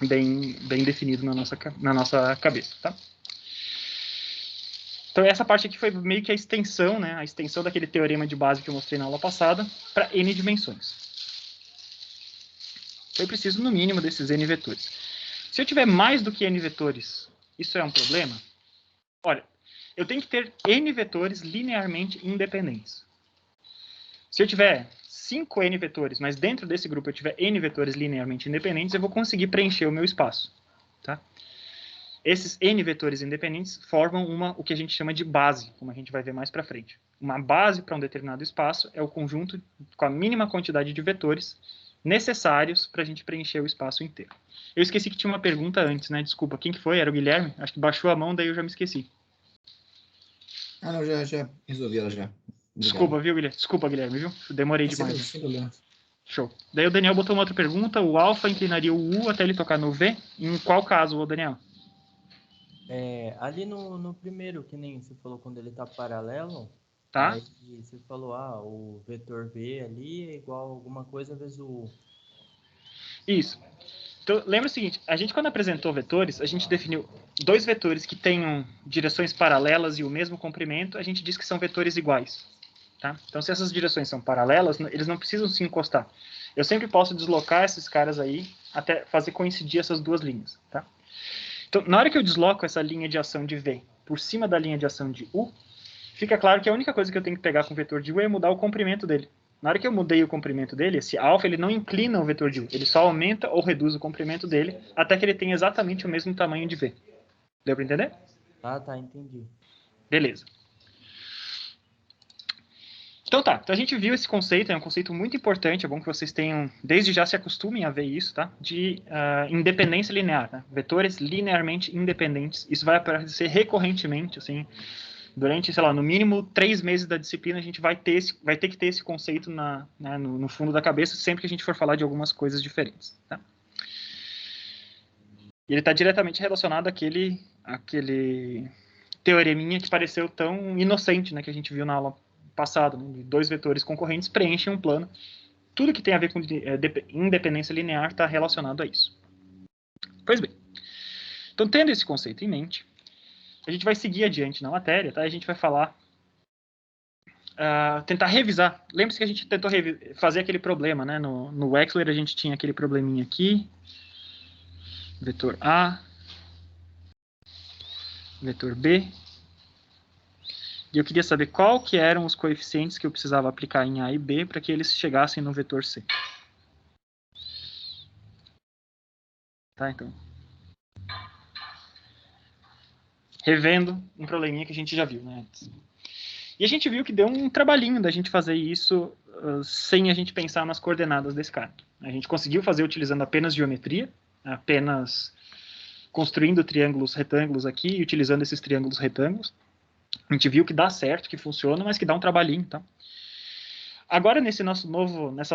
bem definido na nossa cabeça. Tá? Então, essa parte aqui foi meio que a extensão, né? A extensão daquele teorema de base que eu mostrei na aula passada para n dimensões. Eu preciso, no mínimo, desses n vetores. Se eu tiver mais do que n vetores, isso é um problema? Olha, eu tenho que ter n vetores linearmente independentes. Se eu tiver 5 n vetores, mas dentro desse grupo eu tiver n vetores linearmente independentes, eu vou conseguir preencher o meu espaço. Tá? Esses n vetores independentes formam o que a gente chama de base, como a gente vai ver mais para frente. Uma base para um determinado espaço é o conjunto com a mínima quantidade de vetores necessários para a gente preencher o espaço inteiro. Eu esqueci que tinha uma pergunta antes, né? Desculpa, quem que foi? Era o Guilherme? Acho que baixou a mão, daí eu já me esqueci. Ah, não, já resolvi ela já. Obrigado. Desculpa, viu, Guilherme? Desculpa, Guilherme, viu? Demorei demais. Né? Sem problema. Show. Daí o Daniel botou uma outra pergunta. O alfa inclinaria o U até ele tocar no V? Em qual caso, Daniel? Ali no primeiro, que nem você falou quando ele está paralelo, Tá. aí você falou, o vetor V ali é igual a alguma coisa vezes o U. Isso. Então, lembra o seguinte, a gente quando apresentou vetores, a gente definiu dois vetores que tenham direções paralelas e o mesmo comprimento, a gente diz que são vetores iguais. Tá? Então, se essas direções são paralelas, eles não precisam se encostar. Eu sempre posso deslocar esses caras aí até fazer coincidir essas duas linhas. Tá? Então, na hora que eu desloco essa linha de ação de V por cima da linha de ação de U, fica claro que a única coisa que eu tenho que pegar com o vetor de U é mudar o comprimento dele. Na hora que eu mudei o comprimento dele, esse alfa ele não inclina o vetor de U, ele só aumenta ou reduz o comprimento dele até que ele tenha exatamente o mesmo tamanho de V. Deu para entender? Ah, tá, entendi. Beleza. Então tá, então a gente viu esse conceito, é um conceito muito importante, é bom que vocês tenham, desde já se acostumem a ver isso, tá? De independência linear, né? Vetores linearmente independentes. Isso vai aparecer recorrentemente, assim, durante, sei lá, no mínimo 3 meses da disciplina, a gente vai ter que ter esse conceito no fundo da cabeça sempre que a gente for falar de algumas coisas diferentes. Tá? E ele está diretamente relacionado àquele teoreminha que pareceu tão inocente, né, que a gente viu na aula passada, né, de dois vetores concorrentes preenchem um plano. Tudo que tem a ver com independência linear está relacionado a isso. Pois bem, então tendo esse conceito em mente, a gente vai seguir adiante na matéria, tá? A gente vai falar, tentar revisar. Lembre-se que a gente tentou fazer aquele problema, né? No Wechsler a gente tinha aquele probleminha aqui, vetor A, vetor B, e eu queria saber qual que eram os coeficientes que eu precisava aplicar em A e B para que eles chegassem no vetor C. Tá, então. Revendo um probleminha que a gente já viu, né, antes. E a gente viu que deu um trabalhinho da gente fazer isso sem a gente pensar nas coordenadas desse cara. A gente conseguiu fazer utilizando apenas geometria, apenas construindo triângulos retângulos aqui e utilizando esses triângulos retângulos. A gente viu que dá certo, que funciona, mas que dá um trabalhinho, tá? Agora, nessa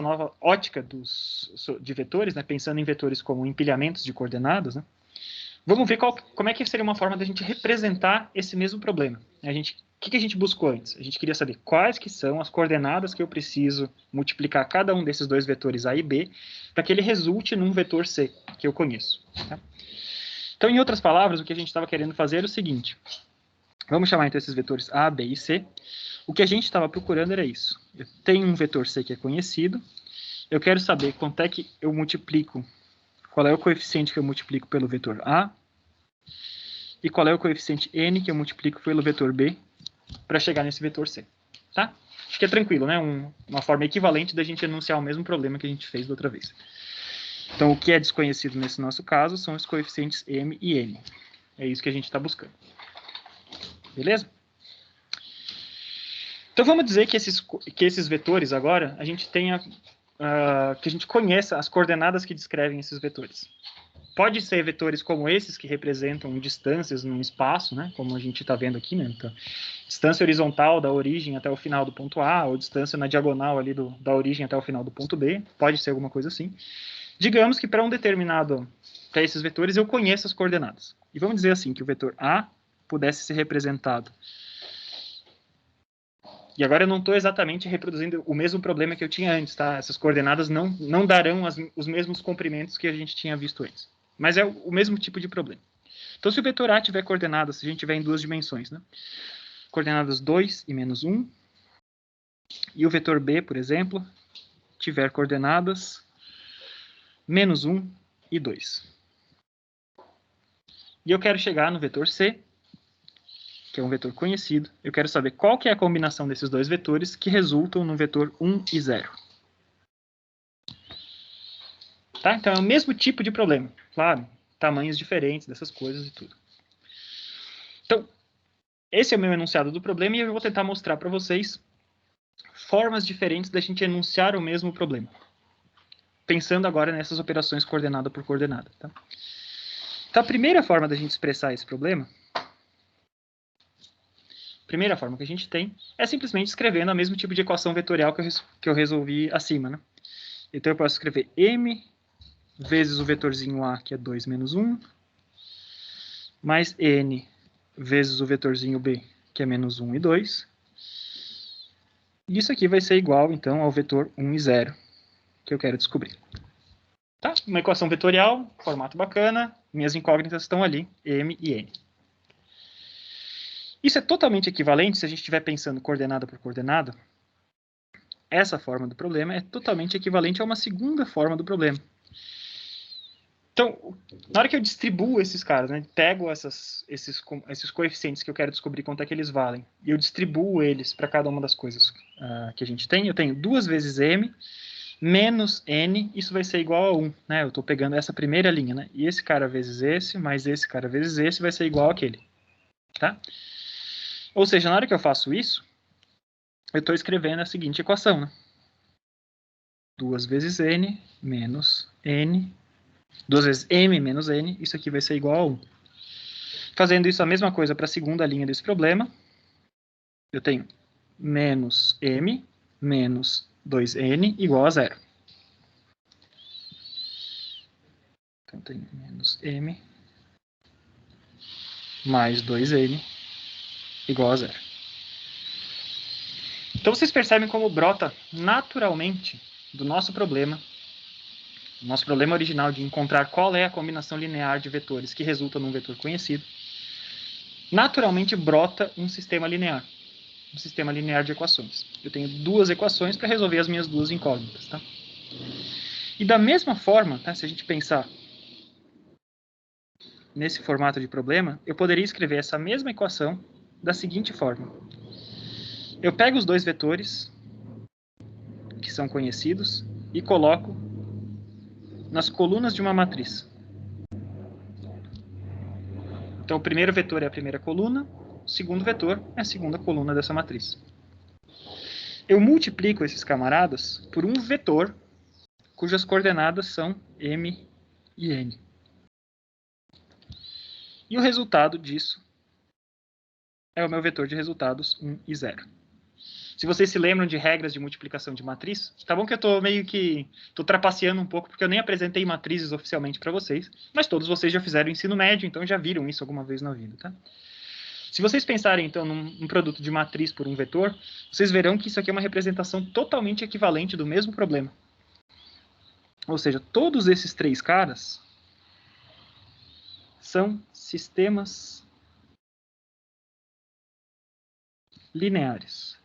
nova ótica de vetores, né, pensando em vetores como empilhamentos de coordenadas, né, vamos ver como é que seria uma forma da gente representar esse mesmo problema. O que a gente buscou antes? A gente queria saber quais que são as coordenadas que eu preciso multiplicar cada um desses dois vetores A e B para que ele resulte num vetor C, que eu conheço. Tá? Então, em outras palavras, o que a gente estava querendo fazer era o seguinte. Vamos chamar então esses vetores A, B e C. O que a gente estava procurando era isso. Eu tenho um vetor C que é conhecido. Eu quero saber quanto é que eu multiplico, qual é o coeficiente que eu multiplico pelo vetor A, e qual é o coeficiente N que eu multiplico pelo vetor B, para chegar nesse vetor C. Tá? Acho que é tranquilo, né? Uma forma equivalente da gente enunciar o mesmo problema que a gente fez da outra vez. Então, o que é desconhecido nesse nosso caso são os coeficientes M e N. É isso que a gente está buscando. Beleza? Então, vamos dizer que esses vetores agora, a gente tenha, que a gente conheça as coordenadas que descrevem esses vetores. Pode ser vetores como esses, que representam distâncias num espaço, né? Como a gente está vendo aqui, né? Então, distância horizontal da origem até o final do ponto A, ou distância na diagonal ali da origem até o final do ponto B. Pode ser alguma coisa assim. Digamos que para um determinado para esses vetores, eu conheço as coordenadas. E vamos dizer assim, que o vetor A pudesse ser representado. E agora eu não estou exatamente reproduzindo o mesmo problema que eu tinha antes, tá? Essas coordenadas não darão os mesmos comprimentos que a gente tinha visto antes. Mas é o mesmo tipo de problema. Então, se o vetor A tiver coordenadas, se a gente tiver em duas dimensões, né? Coordenadas 2 e menos 1, e o vetor B, por exemplo, tiver coordenadas menos 1 e 2. E eu quero chegar no vetor C, que é um vetor conhecido. Eu quero saber qual que é a combinação desses dois vetores que resultam no vetor 1 e 0. Tá? Então, é o mesmo tipo de problema. Claro, tamanhos diferentes dessas coisas e tudo. Então, esse é o meu enunciado do problema e eu vou tentar mostrar para vocês formas diferentes da gente enunciar o mesmo problema. Pensando agora nessas operações coordenada por coordenada. Tá? Então, a primeira forma da gente expressar esse problema, a primeira forma que a gente tem é simplesmente escrevendo o mesmo tipo de equação vetorial que eu resolvi acima. Né? Então, eu posso escrever m vezes o vetorzinho a, que é 2 menos 1, mais n vezes o vetorzinho b, que é menos 1 e 2. E isso aqui vai ser igual, então, ao vetor 1 e 0, que eu quero descobrir. Tá? Uma equação vetorial, formato bacana, minhas incógnitas estão ali, m e n. Isso é totalmente equivalente, se a gente estiver pensando coordenada por coordenada, essa forma do problema é totalmente equivalente a uma segunda forma do problema. Então, na hora que eu distribuo esses caras, né, pego esses coeficientes que eu quero descobrir quanto é que eles valem, e eu distribuo eles para cada uma das coisas que a gente tem, eu tenho 2 vezes m menos n, isso vai ser igual a 1. Né? Eu estou pegando essa primeira linha, né? E esse cara vezes esse, mais esse cara vezes esse, vai ser igual àquele. Tá? Ou seja, na hora que eu faço isso, eu estou escrevendo a seguinte equação. Né? 2 vezes n menos n, 2 vezes m menos n, isso aqui vai ser igual a 1. Fazendo isso a mesma coisa para a segunda linha desse problema, eu tenho menos m menos 2n igual a 0. Então, eu tenho menos m mais 2n igual a 0. Então, vocês percebem como brota naturalmente do nosso problema original de encontrar qual é a combinação linear de vetores que resulta num vetor conhecido. Naturalmente brota um sistema linear de equações. Eu tenho duas equações para resolver as minhas duas incógnitas. Tá? E da mesma forma, tá, se a gente pensar nesse formato de problema, eu poderia escrever essa mesma equação da seguinte forma. Eu pego os dois vetores que são conhecidos e coloco nas colunas de uma matriz. Então, o primeiro vetor é a primeira coluna, o segundo vetor é a segunda coluna dessa matriz. Eu multiplico esses camaradas por um vetor cujas coordenadas são m e n. E o resultado disso é o meu vetor de resultados 1 e 0. Se vocês se lembram de regras de multiplicação de matriz, tá bom que eu estou meio que trapaceando um pouco, porque eu nem apresentei matrizes oficialmente para vocês, mas todos vocês já fizeram ensino médio, então já viram isso alguma vez na vida, tá? Se vocês pensarem, então, num produto de matriz por um vetor, vocês verão que isso aqui é uma representação totalmente equivalente do mesmo problema. Ou seja, todos esses três caras são sistemas lineares.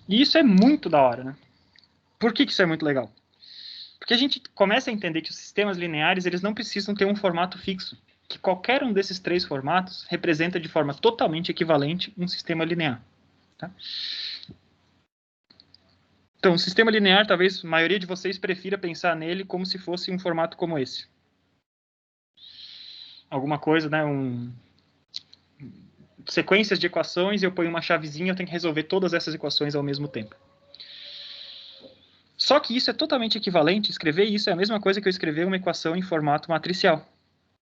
E isso é muito da hora, né? Por que isso é muito legal? Porque a gente começa a entender que os sistemas lineares eles não precisam ter um formato fixo. Que qualquer um desses três formatos representa de forma totalmente equivalente um sistema linear. Tá? Então, o sistema linear, talvez a maioria de vocês prefira pensar nele como se fosse um formato como esse. Alguma coisa, né? Sequências de equações e eu ponho uma chavezinha, eu tenho que resolver todas essas equações ao mesmo tempo. Só que isso é totalmente equivalente, escrever isso é a mesma coisa que eu escrever uma equação em formato matricial.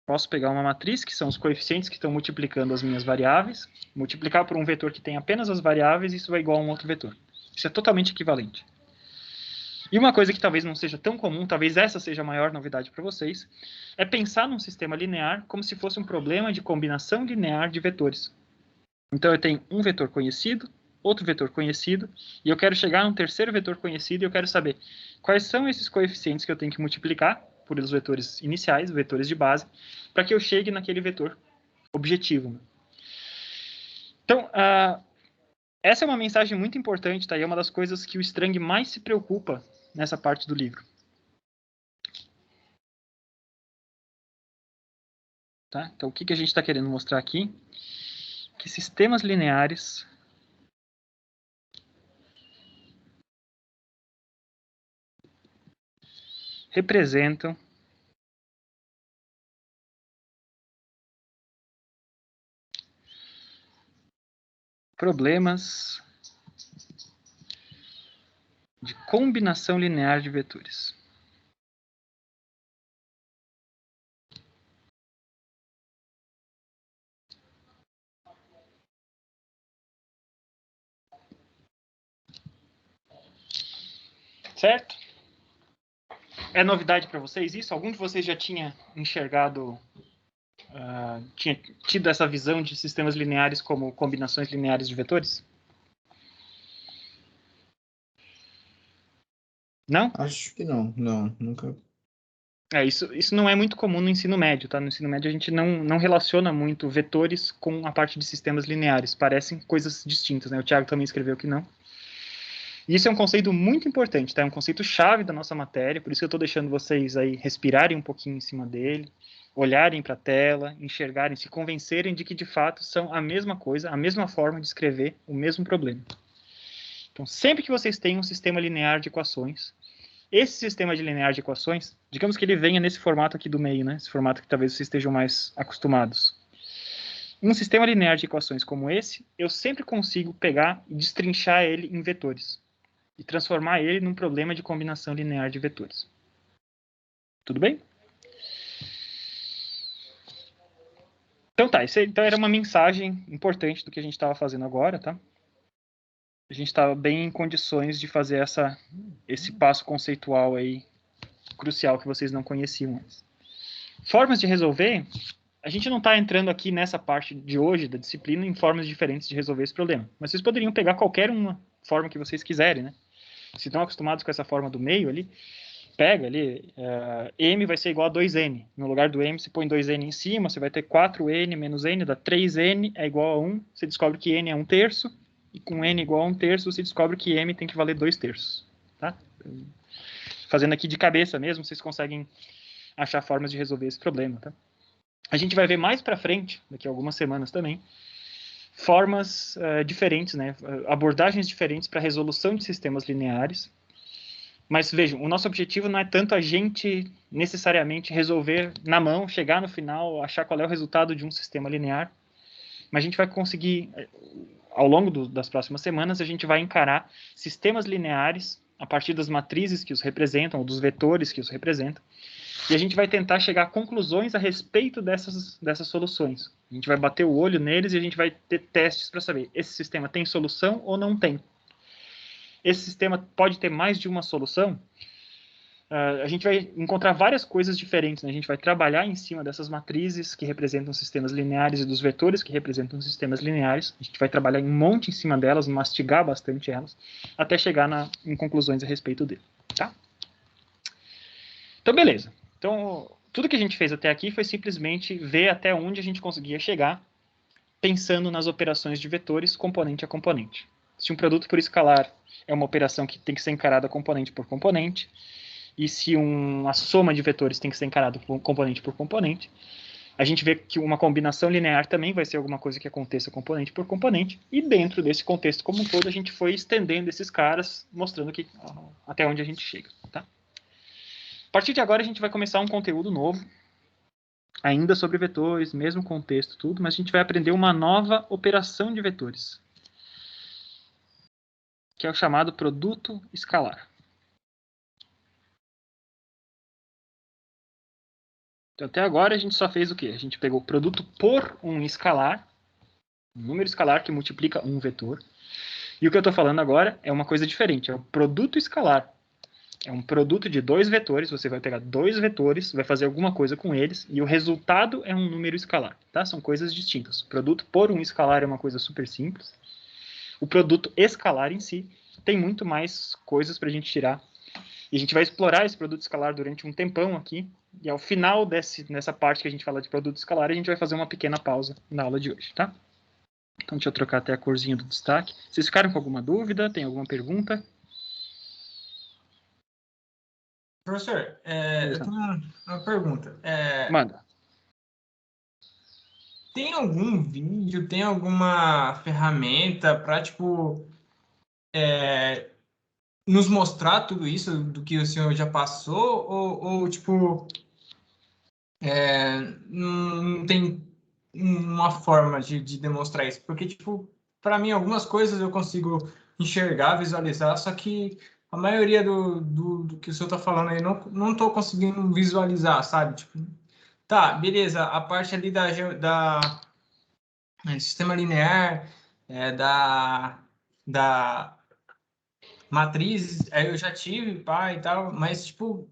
Posso pegar uma matriz, que são os coeficientes que estão multiplicando as minhas variáveis, multiplicar por um vetor que tem apenas as variáveis, e isso vai igual a um outro vetor. Isso é totalmente equivalente. E uma coisa que talvez não seja tão comum, talvez essa seja a maior novidade para vocês, é pensar num sistema linear como se fosse um problema de combinação linear de vetores. Então eu tenho um vetor conhecido, outro vetor conhecido, e eu quero chegar num terceiro vetor conhecido e eu quero saber quais são esses coeficientes que eu tenho que multiplicar por os vetores iniciais, vetores de base, para que eu chegue naquele vetor objetivo. Então, essa é uma mensagem muito importante, tá? E é uma das coisas que o Strang mais se preocupa nessa parte do livro. Tá? Então, o que a gente está querendo mostrar aqui? Que sistemas lineares representam problemas de combinação linear de vetores. Certo? É novidade para vocês isso? Algum de vocês já tinha enxergado, tinha tido essa visão de sistemas lineares como combinações lineares de vetores? Não? Acho que não, nunca. Isso não é muito comum no ensino médio, tá? No ensino médio a gente não relaciona muito vetores com a parte de sistemas lineares. Parecem coisas distintas, né? O Thiago também escreveu que não. E isso é um conceito muito importante, tá? É um conceito chave da nossa matéria, por isso que eu estou deixando vocês aí respirarem um pouquinho em cima dele, olharem para a tela, enxergarem, se convencerem de que de fato são a mesma coisa, a mesma forma de escrever o mesmo problema. Então, sempre que vocês têm um sistema linear de equações, esse sistema de linear de equações, digamos que ele venha nesse formato aqui do meio, né? Esse formato que talvez vocês estejam mais acostumados. Um sistema linear de equações como esse, eu sempre consigo pegar e destrinchar ele em vetores e transformar ele num problema de combinação linear de vetores. Tudo bem? Então tá, então era uma mensagem importante do que a gente estava fazendo agora, tá? A gente estava bem em condições de fazer esse passo conceitual aí, crucial, que vocês não conheciam antes. Formas de resolver, a gente não está entrando aqui nessa parte de hoje da disciplina em formas diferentes de resolver esse problema, mas vocês poderiam pegar qualquer uma forma que vocês quiserem, né? Se estão acostumados com essa forma do meio ali, pega ali, m vai ser igual a 2n. No lugar do m, você põe 2n em cima, você vai ter 4n menos n, dá 3n é igual a 1. Você descobre que n é 1/3, e com n igual a 1/3, você descobre que m tem que valer 2/3. Tá? Fazendo aqui de cabeça mesmo, vocês conseguem achar formas de resolver esse problema. Tá? A gente vai ver mais para frente, daqui a algumas semanas também, formas diferentes, né? Abordagens diferentes para resolução de sistemas lineares. Mas vejam, o nosso objetivo não é tanto a gente necessariamente resolver na mão, chegar no final, achar qual é o resultado de um sistema linear, mas a gente vai conseguir, ao longo das próximas semanas, a gente vai encarar sistemas lineares a partir das matrizes que os representam, ou dos vetores que os representam, e a gente vai tentar chegar a conclusões a respeito dessas soluções. A gente vai bater o olho neles e a gente vai ter testes para saber, esse sistema tem solução ou não tem. Esse sistema pode ter mais de uma solução? A gente vai encontrar várias coisas diferentes, né? A gente vai trabalhar em cima dessas matrizes que representam sistemas lineares e dos vetores que representam sistemas lineares. A gente vai trabalhar um monte em cima delas, mastigar bastante elas, até chegar em conclusões a respeito dele. Tá? Então, beleza. Então, tudo que a gente fez até aqui foi simplesmente ver até onde a gente conseguia chegar pensando nas operações de vetores componente a componente. Se um produto por escalar é uma operação que tem que ser encarada componente por componente, e se uma soma de vetores tem que ser encarada componente por componente, a gente vê que uma combinação linear também vai ser alguma coisa que aconteça componente por componente, e dentro desse contexto como um todo, a gente foi estendendo esses caras, mostrando até onde a gente chega. Tá? A partir de agora, a gente vai começar um conteúdo novo, ainda sobre vetores, mesmo contexto, tudo, mas a gente vai aprender uma nova operação de vetores, que é o chamado produto escalar. Então, até agora a gente só fez o quê? A gente pegou o produto por um escalar, um número escalar que multiplica um vetor. E o que eu estou falando agora é uma coisa diferente, é o produto escalar, É um produto de 2 vetores, você vai pegar 2 vetores, vai fazer alguma coisa com eles, e o resultado é um número escalar, tá? São coisas distintas. O produto por um escalar é uma coisa super simples. O produto escalar em si tem muito mais coisas para a gente tirar. E a gente vai explorar esse produto escalar durante um tempão aqui, e ao final nessa parte que a gente fala de produto escalar, a gente vai fazer uma pequena pausa na aula de hoje, tá? Então, deixa eu trocar até a corzinha do destaque. Vocês ficaram com alguma dúvida? Tem alguma pergunta? Professor, eu tenho uma pergunta. Manda. Tem algum vídeo, tem alguma ferramenta para, tipo, nos mostrar tudo isso do que o senhor já passou? Ou tipo, não tem uma forma de demonstrar isso? Porque, tipo, para mim, algumas coisas eu consigo enxergar, visualizar, só que a maioria do que o senhor está falando aí, não estou conseguindo visualizar, sabe? Tipo, tá, beleza, a parte ali sistema linear, da matriz, aí eu já tive, pá, e tal, mas, tipo,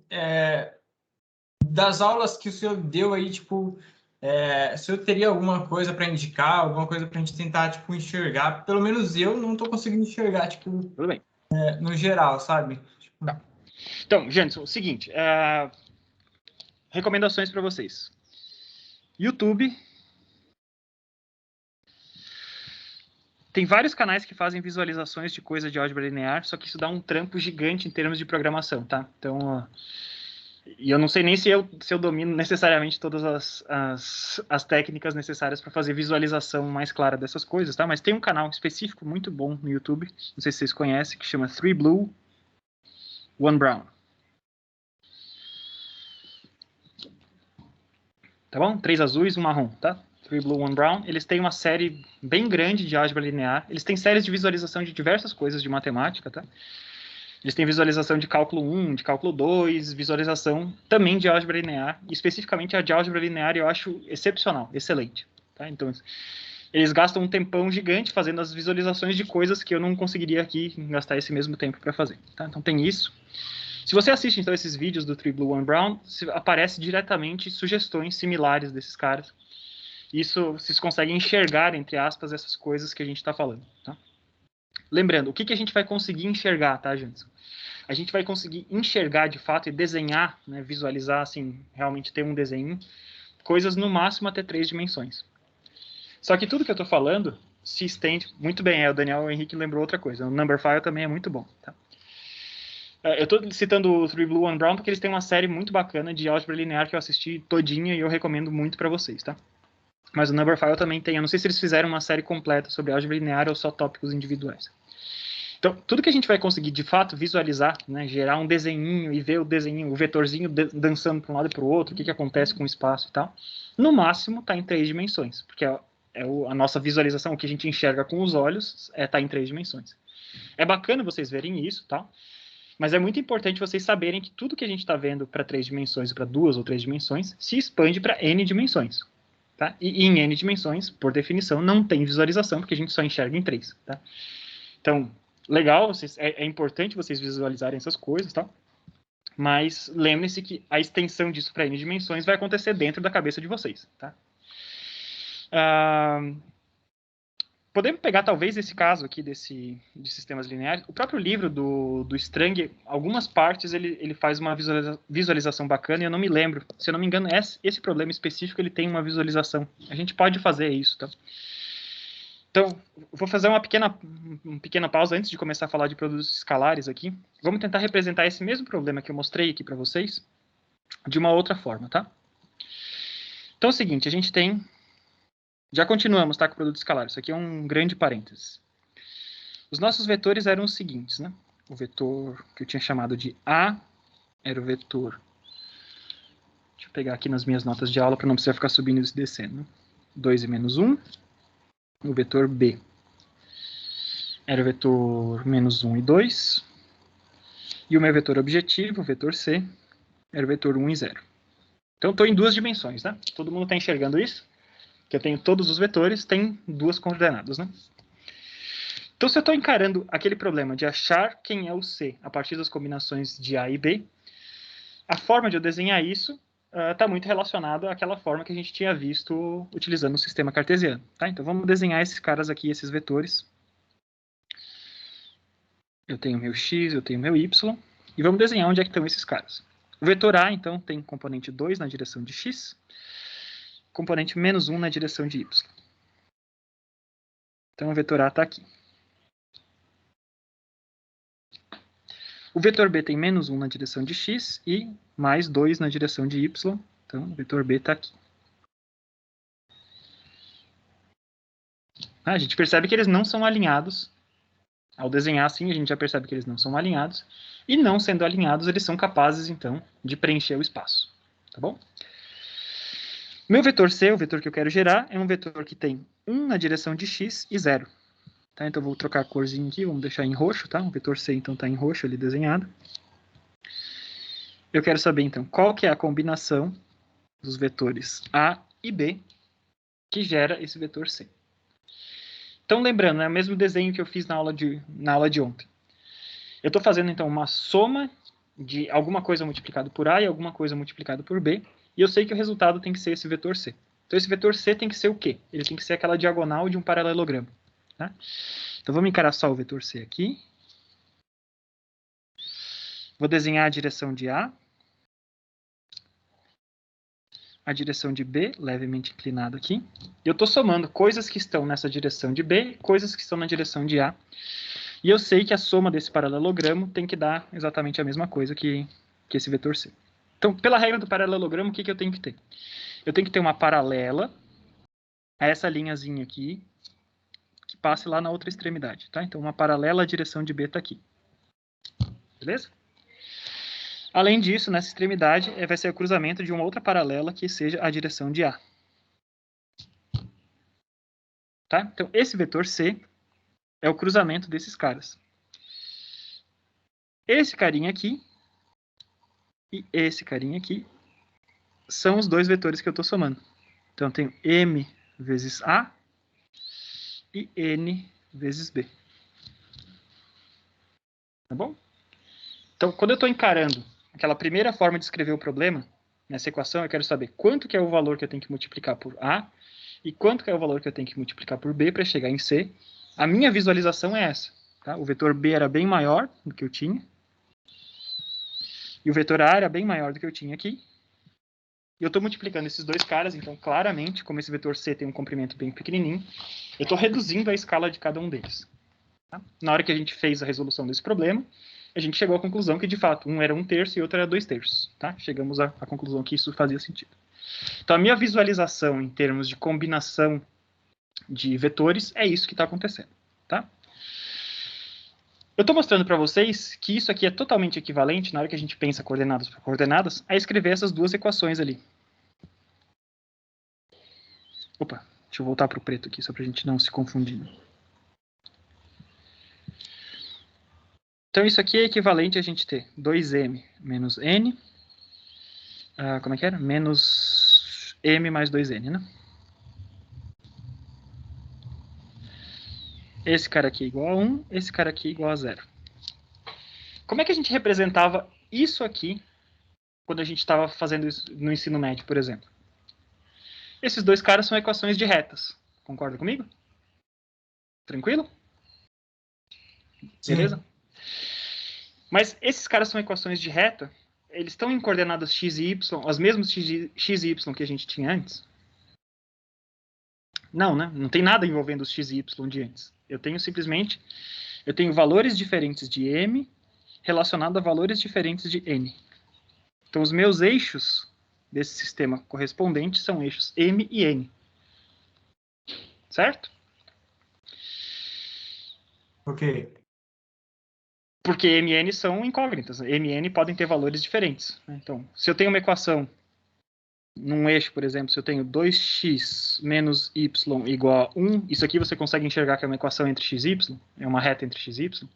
das aulas que o senhor deu aí, tipo, o senhor teria alguma coisa para indicar, alguma coisa para a gente tentar, tipo, enxergar? Pelo menos eu não estou conseguindo enxergar, tipo, Tudo bem. no geral, sabe? Tipo, Tá. Então, gente, o seguinte, recomendações para vocês. YouTube. Tem vários canais que fazem visualizações de coisa de álgebra linear, só que isso dá um trampo gigante em termos de programação, tá? Então, e eu não sei nem se eu domino necessariamente todas as técnicas necessárias para fazer visualização mais clara dessas coisas, tá? Mas tem um canal específico muito bom no YouTube, não sei se vocês conhecem, que chama 3 Blue, 1 Brown. Tá bom? 3 azuis, 1 marrom, tá? 3 Blue, 1 Brown. Eles têm uma série bem grande de álgebra linear. Eles têm séries de visualização de diversas coisas de matemática, tá? Eles têm visualização de cálculo 1, de cálculo 2, visualização também de álgebra linear. E especificamente a de álgebra linear eu acho excepcional, excelente. Tá? Então, eles gastam um tempão gigante fazendo as visualizações de coisas que eu não conseguiria aqui gastar esse mesmo tempo para fazer. Tá? Então tem isso. Se você assiste, então, esses vídeos do 3 Blue, 1 Brown, aparece diretamente sugestões similares desses caras. Isso, vocês conseguem enxergar, entre aspas, essas coisas que a gente está falando. Tá? Lembrando, o que a gente vai conseguir enxergar, tá, gente? A gente vai conseguir enxergar, de fato, e desenhar, né, visualizar, assim, realmente ter um desenho, coisas no máximo até 3 dimensões. Só que tudo que eu estou falando se estende... Muito bem, o Daniel Henrique lembrou outra coisa. O Numberphile também é muito bom, tá? Eu estou citando o 3 Blue, 1 Brown porque eles têm uma série muito bacana de álgebra linear que eu assisti todinha e eu recomendo muito para vocês, tá? Mas o Numberphile também tem. Eu não sei se eles fizeram uma série completa sobre álgebra linear ou só tópicos individuais. Então, tudo que a gente vai conseguir, de fato, visualizar, né, gerar um desenhinho e ver o desenho, o vetorzinho dançando para um lado e para o outro, o que acontece com o espaço e tal, no máximo está em 3 dimensões, porque a nossa visualização, o que a gente enxerga com os olhos, está em 3 dimensões. É bacana vocês verem isso, tá? Mas é muito importante vocês saberem que tudo que a gente está vendo para 3 dimensões e para 2 ou 3 dimensões se expande para N dimensões. Tá? E em N dimensões, por definição, não tem visualização, porque a gente só enxerga em 3. Tá? Então, legal, é importante vocês visualizarem essas coisas, tá? Mas lembrem-se que a extensão disso para N dimensões vai acontecer dentro da cabeça de vocês. Tá? Podemos pegar, talvez, esse caso aqui de sistemas lineares. O próprio livro do Strang, algumas partes, ele faz uma visualização bacana, e eu não me lembro. Se eu não me engano, esse problema específico, ele tem uma visualização. A gente pode fazer isso, tá? Então, vou fazer uma pequena pausa antes de começar a falar de produtos escalares aqui. Vamos tentar representar esse mesmo problema que eu mostrei aqui para vocês de uma outra forma, tá? Então, é o seguinte, a gente tem... Já continuamos, tá, com o produto escalar. Isso aqui é um grande parênteses. Os nossos vetores eram os seguintes, né? O vetor que eu tinha chamado de A era o vetor... Deixa eu pegar aqui nas minhas notas de aula para não precisar ficar subindo e descendo. Né? 2 e menos 1. O vetor B era o vetor menos 1 e 2. E o meu vetor objetivo, o vetor C, era o vetor 1 e 0. Então, estou em 2 dimensões, né? Todo mundo está enxergando isso? Que eu tenho todos os vetores, tem 2 coordenadas, né? Então, se eu estou encarando aquele problema de achar quem é o C a partir das combinações de A e B, a forma de eu desenhar isso está muito relacionada àquela forma que a gente tinha visto utilizando o sistema cartesiano. Tá? Então, vamos desenhar esses caras aqui, esses vetores. Eu tenho meu x, eu tenho meu y, e vamos desenhar onde é que estão esses caras. O vetor A, então, tem componente 2 na direção de x, componente menos 1 na direção de y. Então, o vetor A está aqui. O vetor B tem menos 1 na direção de x e mais 2 na direção de y. Então, o vetor B está aqui. A gente percebe que eles não são alinhados. Ao desenhar assim, a gente já percebe que eles não são alinhados. E não sendo alinhados, eles são capazes, então, de preencher o espaço. Tá bom? Meu vetor C, o vetor que eu quero gerar, é um vetor que tem 1 na direção de x e 0. Tá? Então, eu vou trocar a corzinha aqui, vamos deixar em roxo, tá? O vetor C, então, está em roxo ali desenhado. Eu quero saber, então, qual que é a combinação dos vetores A e B que gera esse vetor C. Então, lembrando, é o mesmo desenho que eu fiz na aula de ontem. Eu estou fazendo, então, uma soma de alguma coisa multiplicado por A e alguma coisa multiplicado por B, e eu sei que o resultado tem que ser esse vetor C. Então, esse vetor C tem que ser o quê? Ele tem que ser aquela diagonal de um paralelogramo. Tá? Então, vamos encarar só o vetor C aqui. Vou desenhar a direção de A. A direção de B, levemente inclinado aqui. E eu estou somando coisas que estão nessa direção de B, coisas que estão na direção de A. E eu sei que a soma desse paralelogramo tem que dar exatamente a mesma coisa que esse vetor C. Então, pela regra do paralelogramo, o que eu tenho que ter? Eu tenho que ter uma paralela a essa linhazinha aqui, que passe lá na outra extremidade. Tá? Então, uma paralela à direção de B está aqui. Beleza? Além disso, nessa extremidade, vai ser o cruzamento de uma outra paralela que seja a direção de A. Tá? Então, esse vetor C é o cruzamento desses caras. Esse carinha aqui e esse carinha aqui são os dois vetores que eu estou somando. Então, eu tenho M vezes A e N vezes B. Tá bom? Então, quando eu estou encarando aquela primeira forma de escrever o problema, nessa equação, eu quero saber quanto que é o valor que eu tenho que multiplicar por A e quanto que é o valor que eu tenho que multiplicar por B para chegar em C. A minha visualização é essa. Tá? O vetor B era bem maior do que eu tinha. E o vetor A era bem maior do que eu tinha aqui. E eu estou multiplicando esses dois caras, então, claramente, como esse vetor C tem um comprimento bem pequenininho, eu estou reduzindo a escala de cada um deles. Tá? Na hora que a gente fez a resolução desse problema, a gente chegou à conclusão que, de fato, um era 1/3 e outro era 2/3. Tá? Chegamos à conclusão que isso fazia sentido. Então, a minha visualização em termos de combinação de vetores é isso que está acontecendo. Tá? Eu estou mostrando para vocês que isso aqui é totalmente equivalente, na hora que a gente pensa coordenadas por coordenadas, a escrever essas duas equações ali. Opa, deixa eu voltar para o preto aqui, só para a gente não se confundir. Então, isso aqui é equivalente a gente ter 2m menos n, como é que era? Menos m mais 2n, né? Esse cara aqui é igual a 1, esse cara aqui é igual a 0. Como é que a gente representava isso aqui quando a gente estava fazendo isso no ensino médio, por exemplo? Esses dois caras são equações de retas. Concorda comigo? Tranquilo? Sim. Beleza? Mas esses caras são equações de reta, eles estão em coordenadas x e y, as mesmas x e y que a gente tinha antes? Não, né? Não tem nada envolvendo os x e y de antes. Eu tenho valores diferentes de m relacionado a valores diferentes de n. Então, os meus eixos desse sistema correspondente são eixos m e n. Certo? Ok. Porque m e n são incógnitas. M e n podem ter valores diferentes. Então, se eu tenho uma equação num eixo, por exemplo, se eu tenho 2x menos y igual a 1, isso aqui você consegue enxergar que é uma equação entre x e y? É uma reta entre x e y?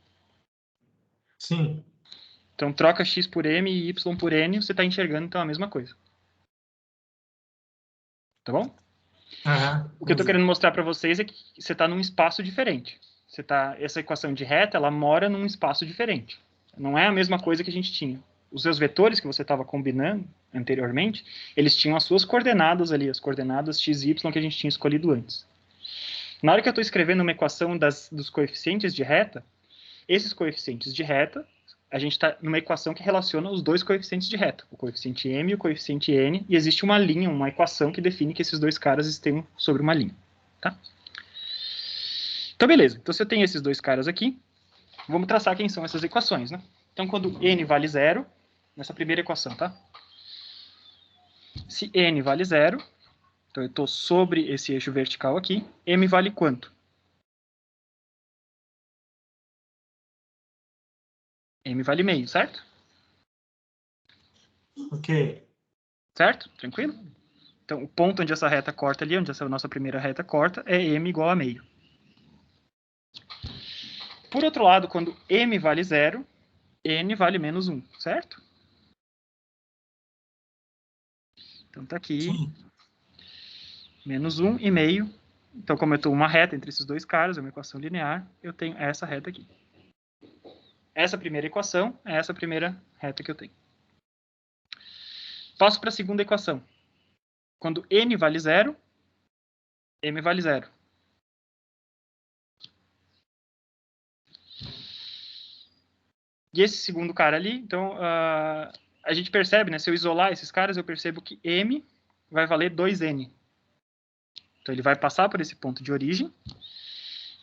Sim. Então, troca x por m e y por n, você está enxergando, então, a mesma coisa. Tá bom? Uhum. O que eu estou querendo mostrar para vocês é que você está num espaço diferente. essa equação de reta, ela mora num espaço diferente. Não é a mesma coisa que a gente tinha. Os seus vetores que você estava combinando anteriormente, eles tinham as suas coordenadas ali, as coordenadas x e y que a gente tinha escolhido antes. Na hora que eu estou escrevendo uma equação dos coeficientes de reta, esses coeficientes de reta, a gente está numa equação que relaciona os dois coeficientes de reta, o coeficiente m e o coeficiente n, e existe uma linha, uma equação que define que esses dois caras estejam sobre uma linha. Tá? Então, beleza. Então, se eu tenho esses dois caras aqui, vamos traçar quem são essas equações, né? Então, quando n vale 0, nessa primeira equação, tá? Se n vale 0, então eu estou sobre esse eixo vertical aqui, m vale quanto? M vale meio, certo? Ok. Certo? Tranquilo? Então, o ponto onde essa reta corta ali, onde essa nossa primeira reta corta, é m igual a meio. Por outro lado, quando m vale 0, n vale menos 1, certo? Então, tá aqui, Sim. menos 1 e meio. Então, como eu estou uma reta entre esses dois caras, é uma equação linear, eu tenho essa reta aqui. Essa primeira equação é essa primeira reta que eu tenho. Passo para a segunda equação. Quando n vale 0, m vale 0. E esse segundo cara ali, então, a gente percebe, né? Se eu isolar esses caras, eu percebo que m vai valer 2n. Então, ele vai passar por esse ponto de origem,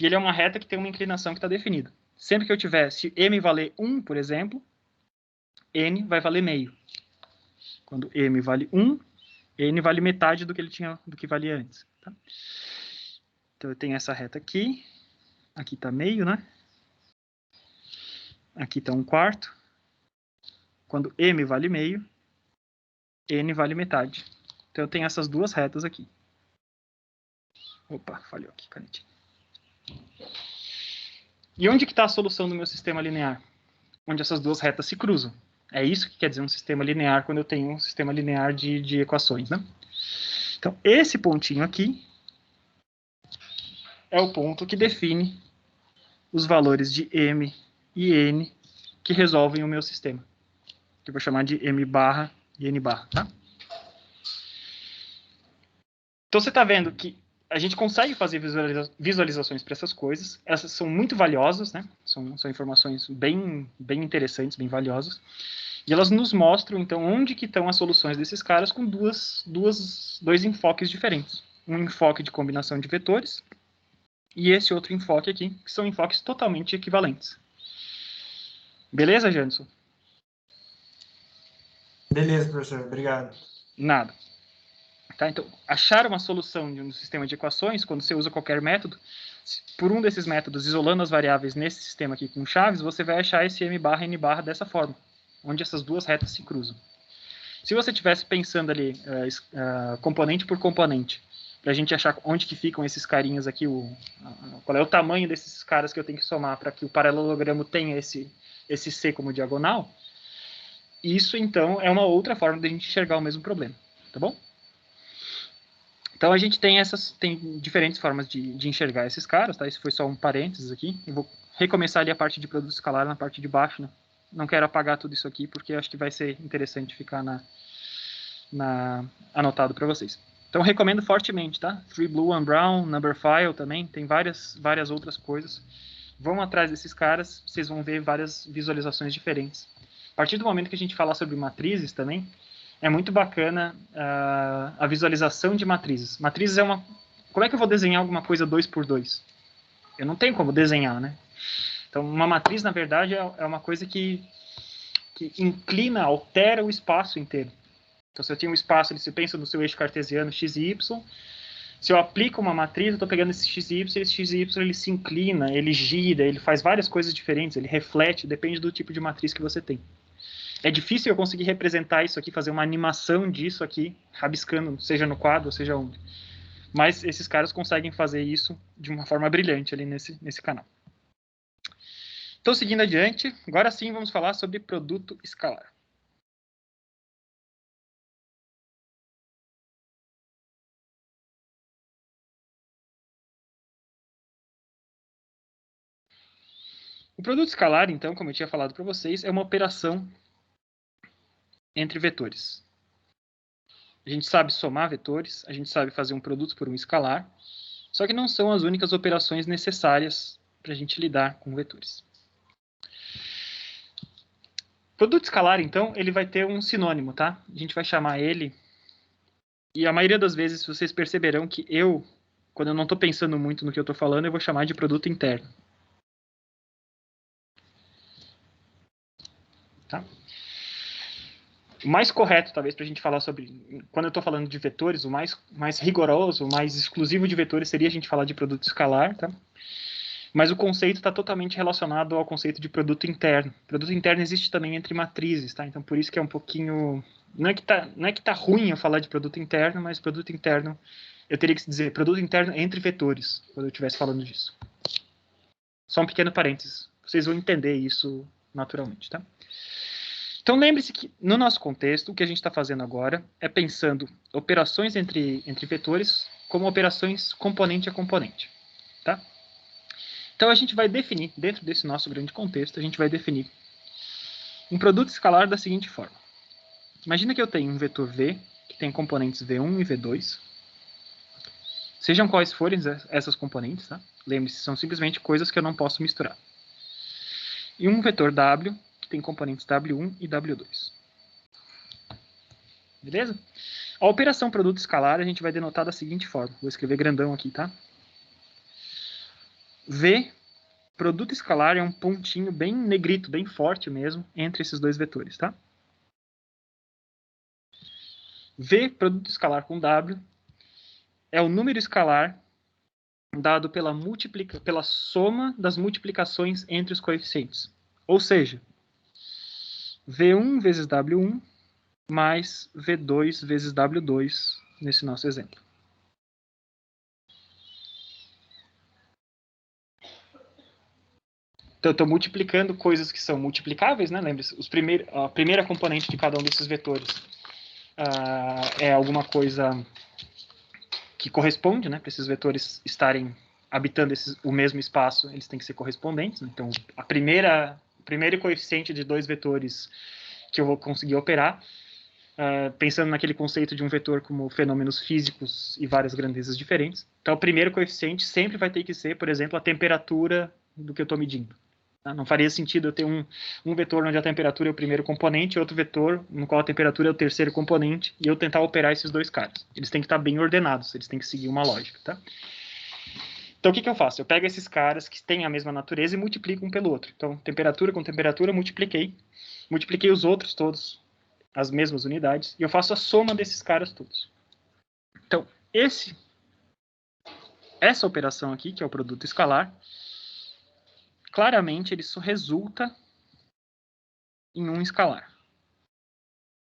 e ele é uma reta que tem uma inclinação que está definida. Sempre que eu tiver, se m valer 1, por exemplo, n vai valer meio. Quando m vale 1, n vale metade do que ele tinha, do que valia antes. Tá? Então, eu tenho essa reta aqui está meio, né? Aqui está 1/4. Quando m vale meio, n vale metade. Então, eu tenho essas duas retas aqui. Opa, falhou aqui, canetinha. E onde que está a solução do meu sistema linear? Onde essas duas retas se cruzam. É isso que quer dizer um sistema linear quando eu tenho um sistema linear de equações, né? Então, esse pontinho aqui é o ponto que define os valores de m e n que resolvem o meu sistema. Que eu vou chamar de m barra e n barra, tá? Então, você está vendo que a gente consegue fazer visualizações para essas coisas. Essas são muito valiosas, né? São informações bem interessantes, bem valiosas. E elas nos mostram, então, onde que estão as soluções desses caras com dois enfoques diferentes. Um enfoque de combinação de vetores e esse outro enfoque aqui, que são enfoques totalmente equivalentes. Beleza, Janderson? Beleza, professor. Obrigado. Nada. Tá? Então, achar uma solução de um sistema de equações, quando você usa qualquer método, por um desses métodos, isolando as variáveis nesse sistema aqui com chaves, você vai achar esse m barra n barra dessa forma, onde essas duas retas se cruzam. Se você estivesse pensando ali, componente por componente, para a gente achar onde que ficam esses carinhas aqui, qual é o tamanho desses caras que eu tenho que somar para que o paralelogramo tenha esse C como diagonal, isso, então, é uma outra forma de a gente enxergar o mesmo problema, tá bom? Então, a gente tem diferentes formas de enxergar esses caras, tá? Esse foi só um parênteses aqui. Eu vou recomeçar ali a parte de produto escalar na parte de baixo, né? Não quero apagar tudo isso aqui, porque acho que vai ser interessante ficar anotado para vocês. Então, recomendo fortemente, tá? Free Blue and Brown, Number File também, tem várias outras coisas. Vão atrás desses caras, vocês vão ver várias visualizações diferentes. A partir do momento que a gente falar sobre matrizes também, é muito bacana a visualização de matrizes. Matrizes é uma... Como é que eu vou desenhar alguma coisa 2x2? Eu não tenho como desenhar, né? Então, uma matriz, na verdade, é uma coisa que inclina, altera o espaço inteiro. Então, se eu tenho um espaço, você pensa no seu eixo cartesiano x e y, se eu aplico uma matriz, eu estou pegando esse x e y, ele se inclina, ele gira, ele faz várias coisas diferentes, ele reflete, depende do tipo de matriz que você tem. É difícil eu conseguir representar isso aqui, fazer uma animação disso aqui, rabiscando, seja no quadro, ou seja onde. Mas esses caras conseguem fazer isso de uma forma brilhante ali nesse canal. Então, seguindo adiante, agora sim vamos falar sobre produto escalar. O produto escalar, então, como eu tinha falado para vocês, é uma operação entre vetores. A gente sabe somar vetores, a gente sabe fazer um produto por um escalar, só que não são as únicas operações necessárias para a gente lidar com vetores. Produto escalar, então, ele vai ter um sinônimo, tá? A gente vai chamar ele, e a maioria das vezes vocês perceberão que quando eu não estou pensando muito no que eu estou falando, eu vou chamar de produto interno. Tá? O mais correto, talvez, para a gente falar sobre... Quando eu estou falando de vetores, o mais rigoroso, o mais exclusivo de vetores seria a gente falar de produto escalar, tá? Mas o conceito está totalmente relacionado ao conceito de produto interno. Produto interno existe também entre matrizes, tá? Então, por isso que é um pouquinho... Não é que tá ruim eu falar de produto interno, mas produto interno... Eu teria que dizer produto interno entre vetores, quando eu estivesse falando disso. Só um pequeno parênteses. Vocês vão entender isso naturalmente, tá? Então, lembre-se que, no nosso contexto, o que a gente está fazendo agora é pensando operações entre vetores como operações componente a componente, tá? Então, a gente vai definir, dentro desse nosso grande contexto, a gente vai definir um produto escalar da seguinte forma. Imagina que eu tenho um vetor V, que tem componentes V1 e V2. Sejam quais forem essas componentes, tá? Lembre-se, são simplesmente coisas que eu não posso misturar. E um vetor W, que tem componentes W1 e W2. Beleza? A operação produto escalar a gente vai denotar da seguinte forma. Vou escrever grandão aqui, tá? V, produto escalar, é um pontinho bem negrito, bem forte mesmo, entre esses dois vetores, tá? V, produto escalar com W, é o número escalar dado pela soma das multiplicações entre os coeficientes. Ou seja, V1 vezes W1 mais V2 vezes W2 nesse nosso exemplo. Então, eu estou multiplicando coisas que são multiplicáveis, né? Lembre-se, a primeira componente de cada um desses vetores é alguma coisa que corresponde, né? Para esses vetores estarem habitando o mesmo espaço, eles têm que ser correspondentes. Né? Então, o primeiro coeficiente de dois vetores que eu vou conseguir operar, pensando naquele conceito de um vetor como fenômenos físicos e várias grandezas diferentes. Então, o primeiro coeficiente sempre vai ter que ser, por exemplo, a temperatura do que eu estou medindo. Não faria sentido eu ter um vetor onde a temperatura é o primeiro componente e outro vetor no qual a temperatura é o terceiro componente e eu tentar operar esses dois caras. Eles têm que estar bem ordenados, eles têm que seguir uma lógica, tá? Então, o que eu faço? Eu pego esses caras que têm a mesma natureza e multiplico um pelo outro. Então, temperatura com temperatura, multipliquei os outros todos, as mesmas unidades, e eu faço a soma desses caras todos. Então, essa operação aqui, que é o produto escalar, claramente ele só resulta em um escalar.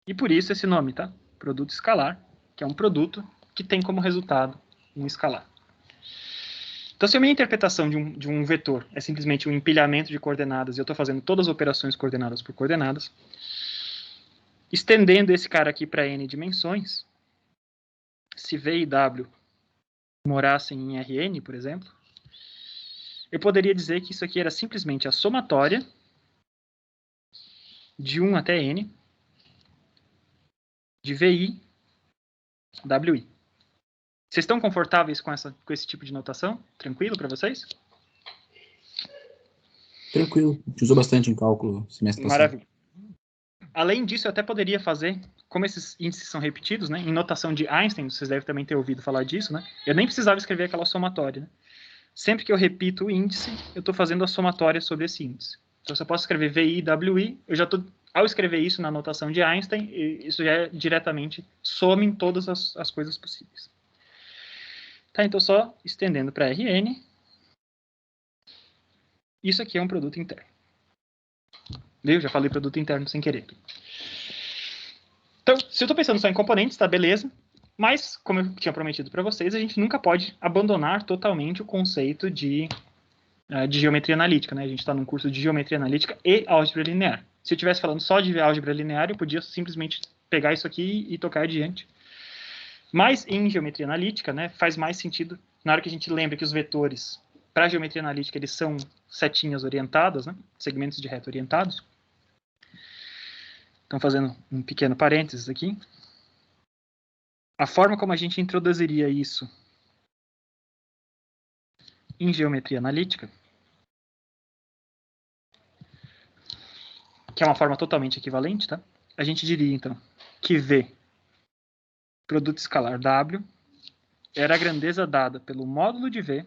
E por isso esse nome, tá? Produto escalar, que é um produto que tem como resultado um escalar. Então, se a minha interpretação de um vetor é simplesmente um empilhamento de coordenadas e eu estou fazendo todas as operações coordenadas por coordenadas, estendendo esse cara aqui para n dimensões, se V e W morassem em Rn, por exemplo, eu poderia dizer que isso aqui era simplesmente a somatória de 1 até n de VI, WI. Vocês estão confortáveis com esse tipo de notação? Tranquilo para vocês? Tranquilo. A gente usou bastante em cálculo semestre passado. Maravilha. Além disso, eu até poderia fazer, como esses índices são repetidos, né, em notação de Einstein, vocês devem também ter ouvido falar disso, né? Eu nem precisava escrever aquela somatória, né? Sempre que eu repito o índice, eu estou fazendo a somatória sobre esse índice. Então, se eu posso escrever VI e WI, eu já estou, ao escrever isso na notação de Einstein, isso já é diretamente soma em todas as coisas possíveis. Tá, então, só estendendo para Rn, isso aqui é um produto interno. Viu? Já falei produto interno sem querer. Então, se eu estou pensando só em componentes, tá, beleza. Mas, como eu tinha prometido para vocês, a gente nunca pode abandonar totalmente o conceito de geometria analítica, né? A gente está num curso de geometria analítica e álgebra linear. Se eu estivesse falando só de álgebra linear, eu podia simplesmente pegar isso aqui e tocar adiante. Mas, em geometria analítica, né, faz mais sentido, na hora que a gente lembra que os vetores para a geometria analítica, eles são setinhas orientadas, né? Segmentos de reta orientados. Então, fazendo um pequeno parênteses aqui. A forma como a gente introduziria isso em geometria analítica, que é uma forma totalmente equivalente, tá? A gente diria, então, que V, produto escalar W, era a grandeza dada pelo módulo de V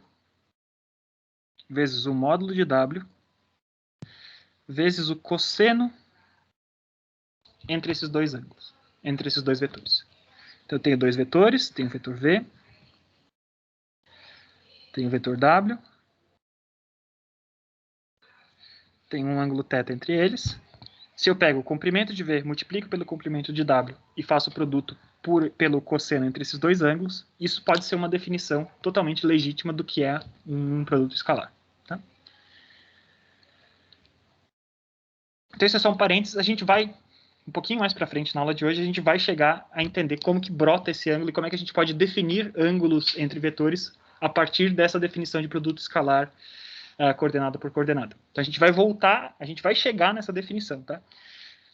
vezes o módulo de W vezes o cosseno entre esses dois ângulos, entre esses dois vetores. Então, eu tenho dois vetores, tenho o vetor V, tenho o vetor W, tem um ângulo θ entre eles. Se eu pego o comprimento de V, multiplico pelo comprimento de W e faço o produto pelo cosseno entre esses dois ângulos, isso pode ser uma definição totalmente legítima do que é um produto escalar. Tá? Então, isso é só um parênteses. A gente vai, um pouquinho mais para frente na aula de hoje, a gente vai chegar a entender como que brota esse ângulo e como é que a gente pode definir ângulos entre vetores a partir dessa definição de produto escalar coordenada por coordenada. Então, a gente vai voltar, a gente vai chegar nessa definição, tá?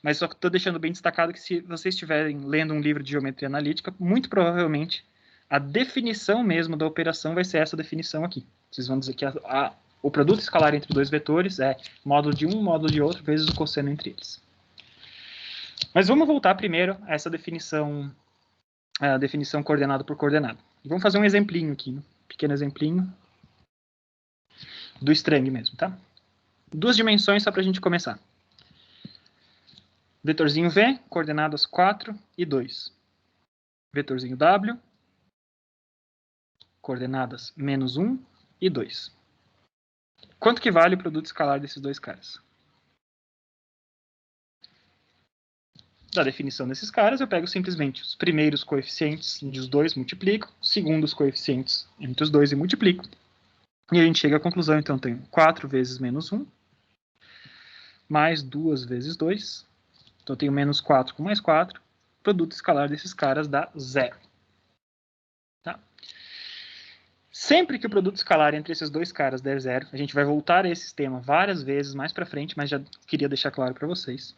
Mas só que estou deixando bem destacado que se vocês estiverem lendo um livro de geometria analítica, muito provavelmente a definição mesmo da operação vai ser essa definição aqui. Vocês vão dizer que o produto escalar entre dois vetores é módulo de um, módulo de outro, vezes o cosseno entre eles. Mas vamos voltar primeiro a essa definição, a definição coordenada por coordenada. Vamos fazer um exemplinho aqui, um pequeno exemplinho do string mesmo, tá? 2 dimensões só para a gente começar. Vetorzinho V, coordenadas 4 e 2. Vetorzinho W, coordenadas -1 e 2. Quanto que vale o produto escalar desses dois caras? Da definição desses caras, eu pego simplesmente os primeiros coeficientes dos dois, multiplico, os segundos coeficientes entre os dois e multiplico. E a gente chega à conclusão, então, tem 4 vezes -1, mais 2 vezes 2. Então, eu tenho -4 com mais 4. O produto escalar desses caras dá 0. Tá? Sempre que o produto escalar entre esses dois caras der 0, a gente vai voltar a esse tema várias vezes mais para frente, mas já queria deixar claro para vocês.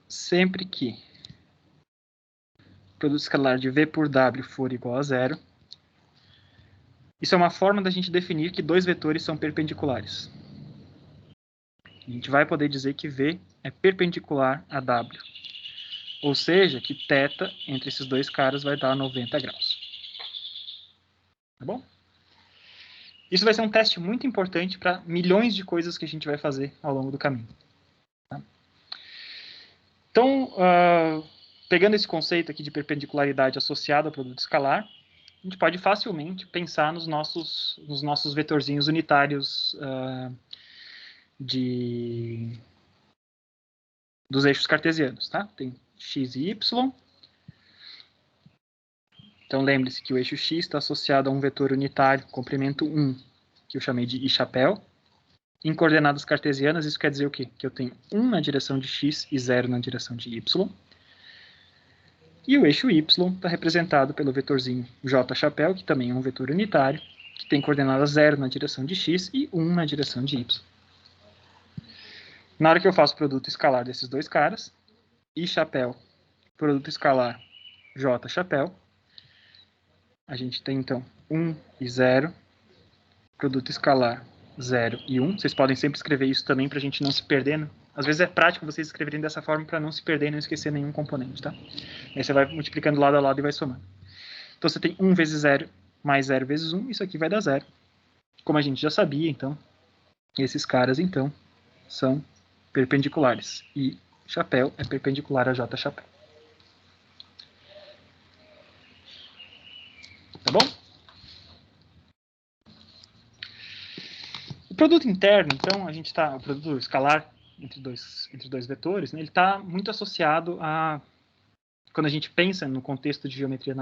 Sempre que o produto escalar de V por W for igual a 0, isso é uma forma da gente definir que dois vetores são perpendiculares. A gente vai poder dizer que V é perpendicular a W. Ou seja, que θ entre esses dois caras vai dar 90 graus. Tá bom? Isso vai ser um teste muito importante para milhões de coisas que a gente vai fazer ao longo do caminho. Tá? Então, pegando esse conceito aqui de perpendicularidade associado ao produto escalar, a gente pode facilmente pensar nos nossos vetorzinhos unitários dos eixos cartesianos, tá? Tem x e y. Então, lembre-se que o eixo x está associado a um vetor unitário, comprimento 1, que eu chamei de i chapéu. Em coordenadas cartesianas, isso quer dizer o quê? Que eu tenho 1 na direção de x e 0 na direção de y. E o eixo y está representado pelo vetorzinho j chapéu, que também é um vetor unitário, que tem coordenada 0 na direção de x e 1 na direção de y. Na hora que eu faço o produto escalar desses dois caras, i chapéu, produto escalar j chapéu, a gente tem então 1 e 0, produto escalar 0 e 1. Vocês podem sempre escrever isso também para a gente não se perder, né? Às vezes é prático vocês escreverem dessa forma para não se perder e não esquecer nenhum componente, tá? Aí você vai multiplicando lado a lado e vai somando. Então você tem 1 vezes 0 mais 0 vezes 1, isso aqui vai dar 0. Como a gente já sabia, então, esses caras, então, são perpendiculares. E chapéu é perpendicular a j chapéu. Tá bom? O produto interno, então, o produto escalar entre dois vetores, né, ele está muito associado a, quando a gente pensa no contexto de geometria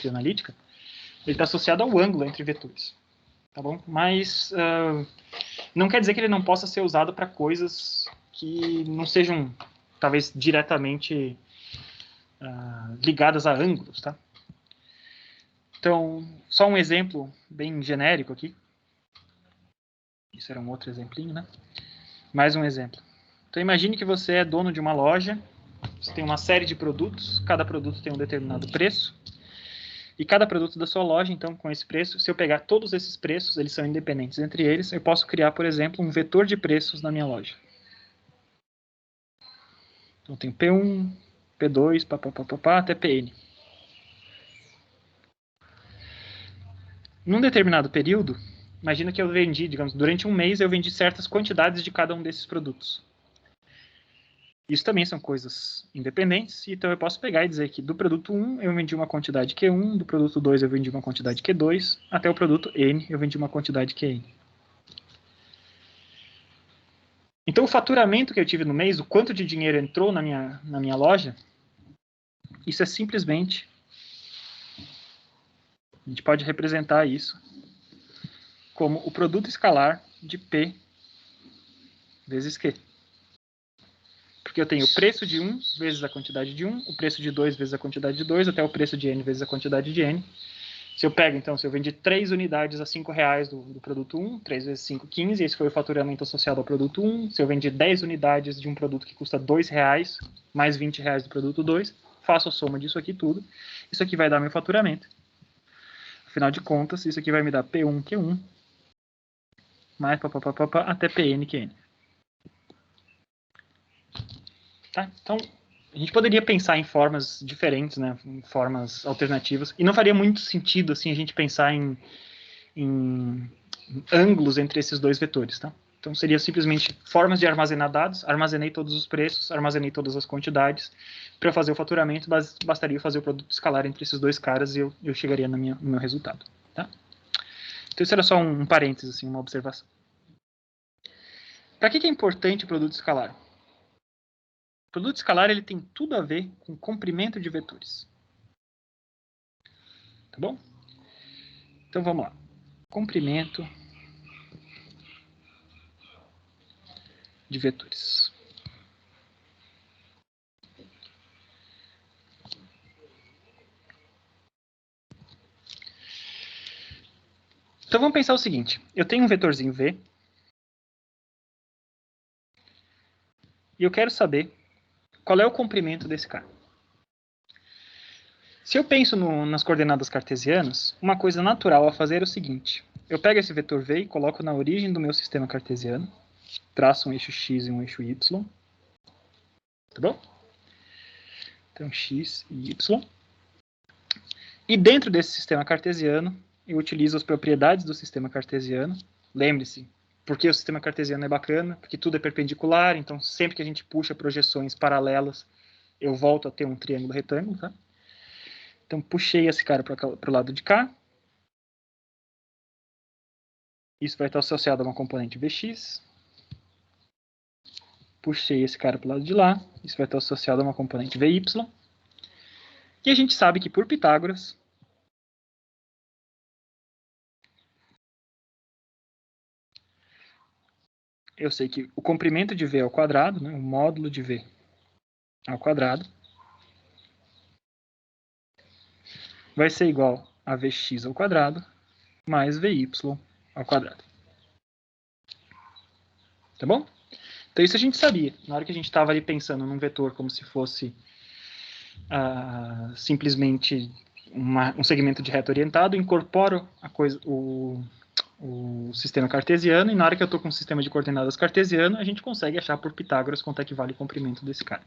analítica, ele está associado ao ângulo entre vetores. Tá bom? Mas não quer dizer que ele não possa ser usado para coisas que não sejam, talvez, diretamente ligadas a ângulos, tá? Então, só um exemplo bem genérico aqui. Isso era um outro exemplinho, né? Mais um exemplo. Então, imagine que você é dono de uma loja, você tem uma série de produtos, cada produto tem um determinado preço, e cada produto da sua loja, então, com esse preço, se eu pegar todos esses preços, eles são independentes entre eles, eu posso criar, por exemplo, um vetor de preços na minha loja. Então, eu tenho P1, P2, até Pn. Num determinado período, imagina que eu vendi, digamos, durante um mês eu vendi certas quantidades de cada um desses produtos. Isso também são coisas independentes, então eu posso pegar e dizer que do produto 1 eu vendi uma quantidade Q1, do produto 2 eu vendi uma quantidade Q2, até o produto N eu vendi uma quantidade Qn. Então o faturamento que eu tive no mês, o quanto de dinheiro entrou na minha loja, isso é simplesmente, a gente pode representar isso como o produto escalar de P vezes Q. Porque eu tenho o preço de 1 vezes a quantidade de 1, o preço de 2 vezes a quantidade de 2, até o preço de N vezes a quantidade de N. Se eu pego, então, se eu vendi 3 unidades a R$5 do produto 1, 3 vezes 5, 15, esse foi o faturamento associado ao produto 1. Se eu vendi 10 unidades de um produto que custa R$2, mais R$20 do produto 2, faço a soma disso aqui tudo. Isso aqui vai dar meu faturamento. Afinal de contas, isso aqui vai me dar P1, Q1, mais até PN, QN. Tá? Então, a gente poderia pensar em formas diferentes, né? Em formas alternativas. E não faria muito sentido assim, a gente pensar em ângulos entre esses dois vetores. Tá? Então, seria simplesmente formas de armazenar dados. Armazenei todos os preços, armazenei todas as quantidades. Para eu fazer o faturamento, bastaria fazer o produto escalar entre esses dois caras e eu chegaria no meu resultado. Tá? Então, isso era só um parênteses, assim, uma observação. Para que é importante o produto escalar? O produto escalar ele tem tudo a ver com comprimento de vetores. Tá bom? Então vamos lá. Comprimento de vetores. Então vamos pensar o seguinte. Eu tenho um vetorzinho V. E eu quero saber qual é o comprimento desse cara. Se eu penso nas coordenadas cartesianas, uma coisa natural a fazer é o seguinte. Eu pego esse vetor V e coloco na origem do meu sistema cartesiano. Traço um eixo X e um eixo Y. Tá bom? Então, X e Y. E dentro desse sistema cartesiano, eu utilizo as propriedades do sistema cartesiano. Lembre-se, porque o sistema cartesiano é bacana, porque tudo é perpendicular, então sempre que a gente puxa projeções paralelas, eu volto a ter um triângulo retângulo, tá? Então, puxei esse cara para o lado de cá. Isso vai estar associado a uma componente Vx. Puxei esse cara para o lado de lá. Isso vai estar associado a uma componente Vy. E a gente sabe que por Pitágoras, eu sei que o comprimento de V ao quadrado, né, o módulo de V ao quadrado, vai ser igual a Vx ao quadrado mais Vy ao quadrado. Tá bom? Então isso a gente sabia. Na hora que a gente estava ali pensando num vetor como se fosse simplesmente um segmento de reto orientado, incorporo o sistema cartesiano, e na hora que eu estou com um sistema de coordenadas cartesiano, a gente consegue achar por Pitágoras quanto é que vale o comprimento desse cara.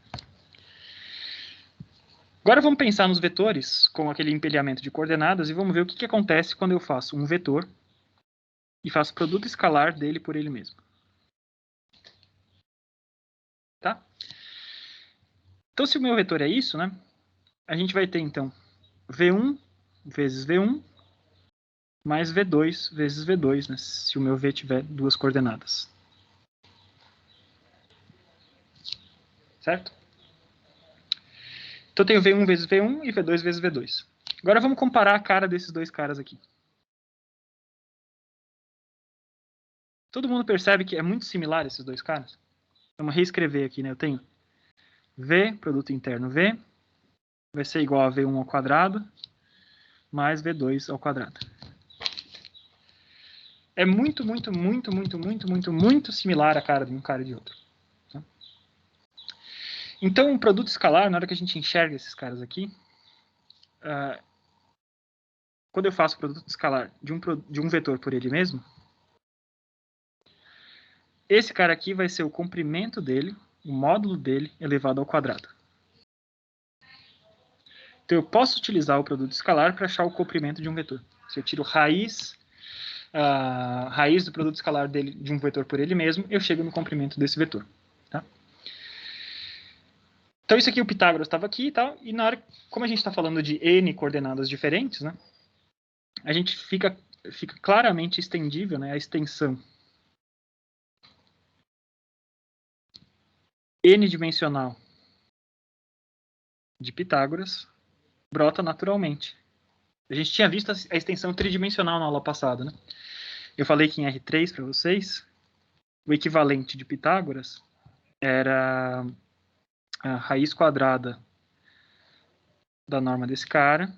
Agora vamos pensar nos vetores com aquele empilhamento de coordenadas e vamos ver o que acontece quando eu faço um vetor e faço produto escalar dele por ele mesmo. Tá? Então, se o meu vetor é isso, né, a gente vai ter, então, V1 vezes V1 mais V2 vezes V2, né, se o meu V tiver duas coordenadas. Certo? Então, eu tenho V1 vezes V1 e V2 vezes V2. Agora, vamos comparar a cara desses dois caras aqui. Todo mundo percebe que é muito similar esses dois caras? Vamos reescrever aqui, né? Eu tenho V, produto interno V, vai ser igual a V1 ao quadrado, mais V2 ao quadrado. É muito similar a cara de um cara e de outro. Tá? Então, um produto escalar, na hora que a gente enxerga esses caras aqui, quando eu faço o produto escalar de um vetor por ele mesmo, esse cara aqui vai ser o comprimento dele, o módulo dele elevado ao quadrado. Então, eu posso utilizar o produto escalar para achar o comprimento de um vetor. Se eu tiro a raiz do produto escalar dele, de um vetor por ele mesmo, eu chego no comprimento desse vetor. Tá? Então, isso aqui, o Pitágoras estava aqui e tal, e na hora, como a gente está falando de n coordenadas diferentes, né, a gente fica claramente estendível, né, a extensão n-dimensional de Pitágoras brota naturalmente. A gente tinha visto a extensão tridimensional na aula passada, né? Eu falei que em R3 para vocês, o equivalente de Pitágoras era a raiz quadrada da norma desse cara.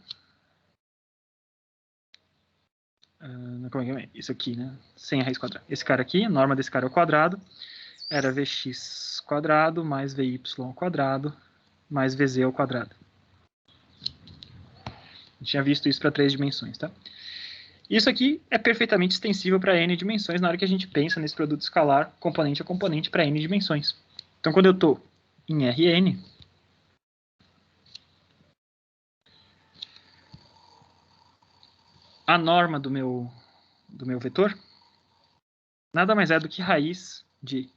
Como é que é? Isso aqui, né? Sem a raiz quadrada. Esse cara aqui, a norma desse cara ao quadrado, era Vx quadrado mais Vy ao quadrado mais Vz ao quadrado. A gente tinha visto isso para 3 dimensões, tá? Isso aqui é perfeitamente extensível para n dimensões na hora que a gente pensa nesse produto escalar componente a componente para n dimensões. Então, quando eu estou em Rn, a norma do meu vetor nada mais é do que raiz de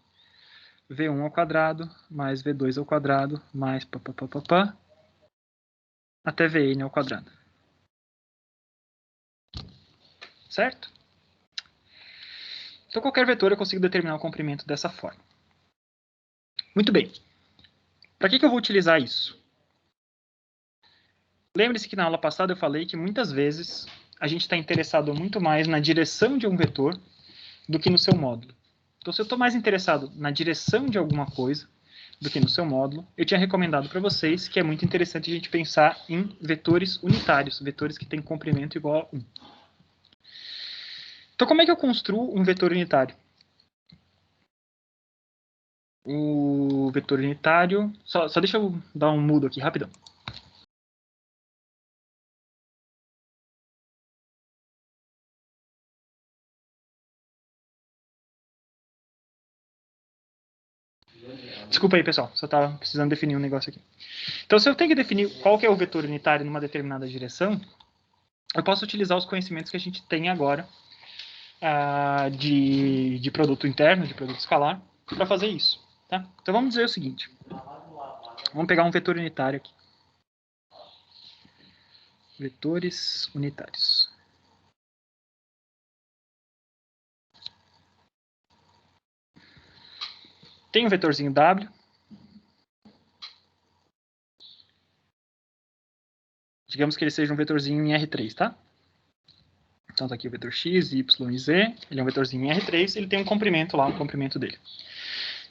V1 ao quadrado mais V2 ao quadrado mais até Vn ao quadrado. Certo? Então, qualquer vetor eu consigo determinar o comprimento dessa forma. Muito bem. Para que eu vou utilizar isso? Lembre-se que na aula passada eu falei que muitas vezes a gente está interessado muito mais na direção de um vetor do que no seu módulo. Então, se eu estou mais interessado na direção de alguma coisa do que no seu módulo, eu tinha recomendado para vocês que é muito interessante a gente pensar em vetores unitários, vetores que têm comprimento igual a 1. Então, como é que eu construo um vetor unitário? O vetor unitário... Só deixa eu dar um mudo aqui, rapidão. Desculpa aí, pessoal. Só estava precisando definir um negócio aqui. Então, se eu tenho que definir qual que é o vetor unitário numa determinada direção, eu posso utilizar os conhecimentos que a gente tem agora de produto interno, de produto escalar, para fazer isso. Tá? Então, vamos dizer o seguinte. Vamos pegar um vetor unitário aqui. Vetores unitários. Tem um vetorzinho W. Digamos que ele seja um vetorzinho em R3, tá? Então, tá aqui o vetor x, y e z. Ele é um vetorzinho em R3, ele tem um comprimento lá, o comprimento dele.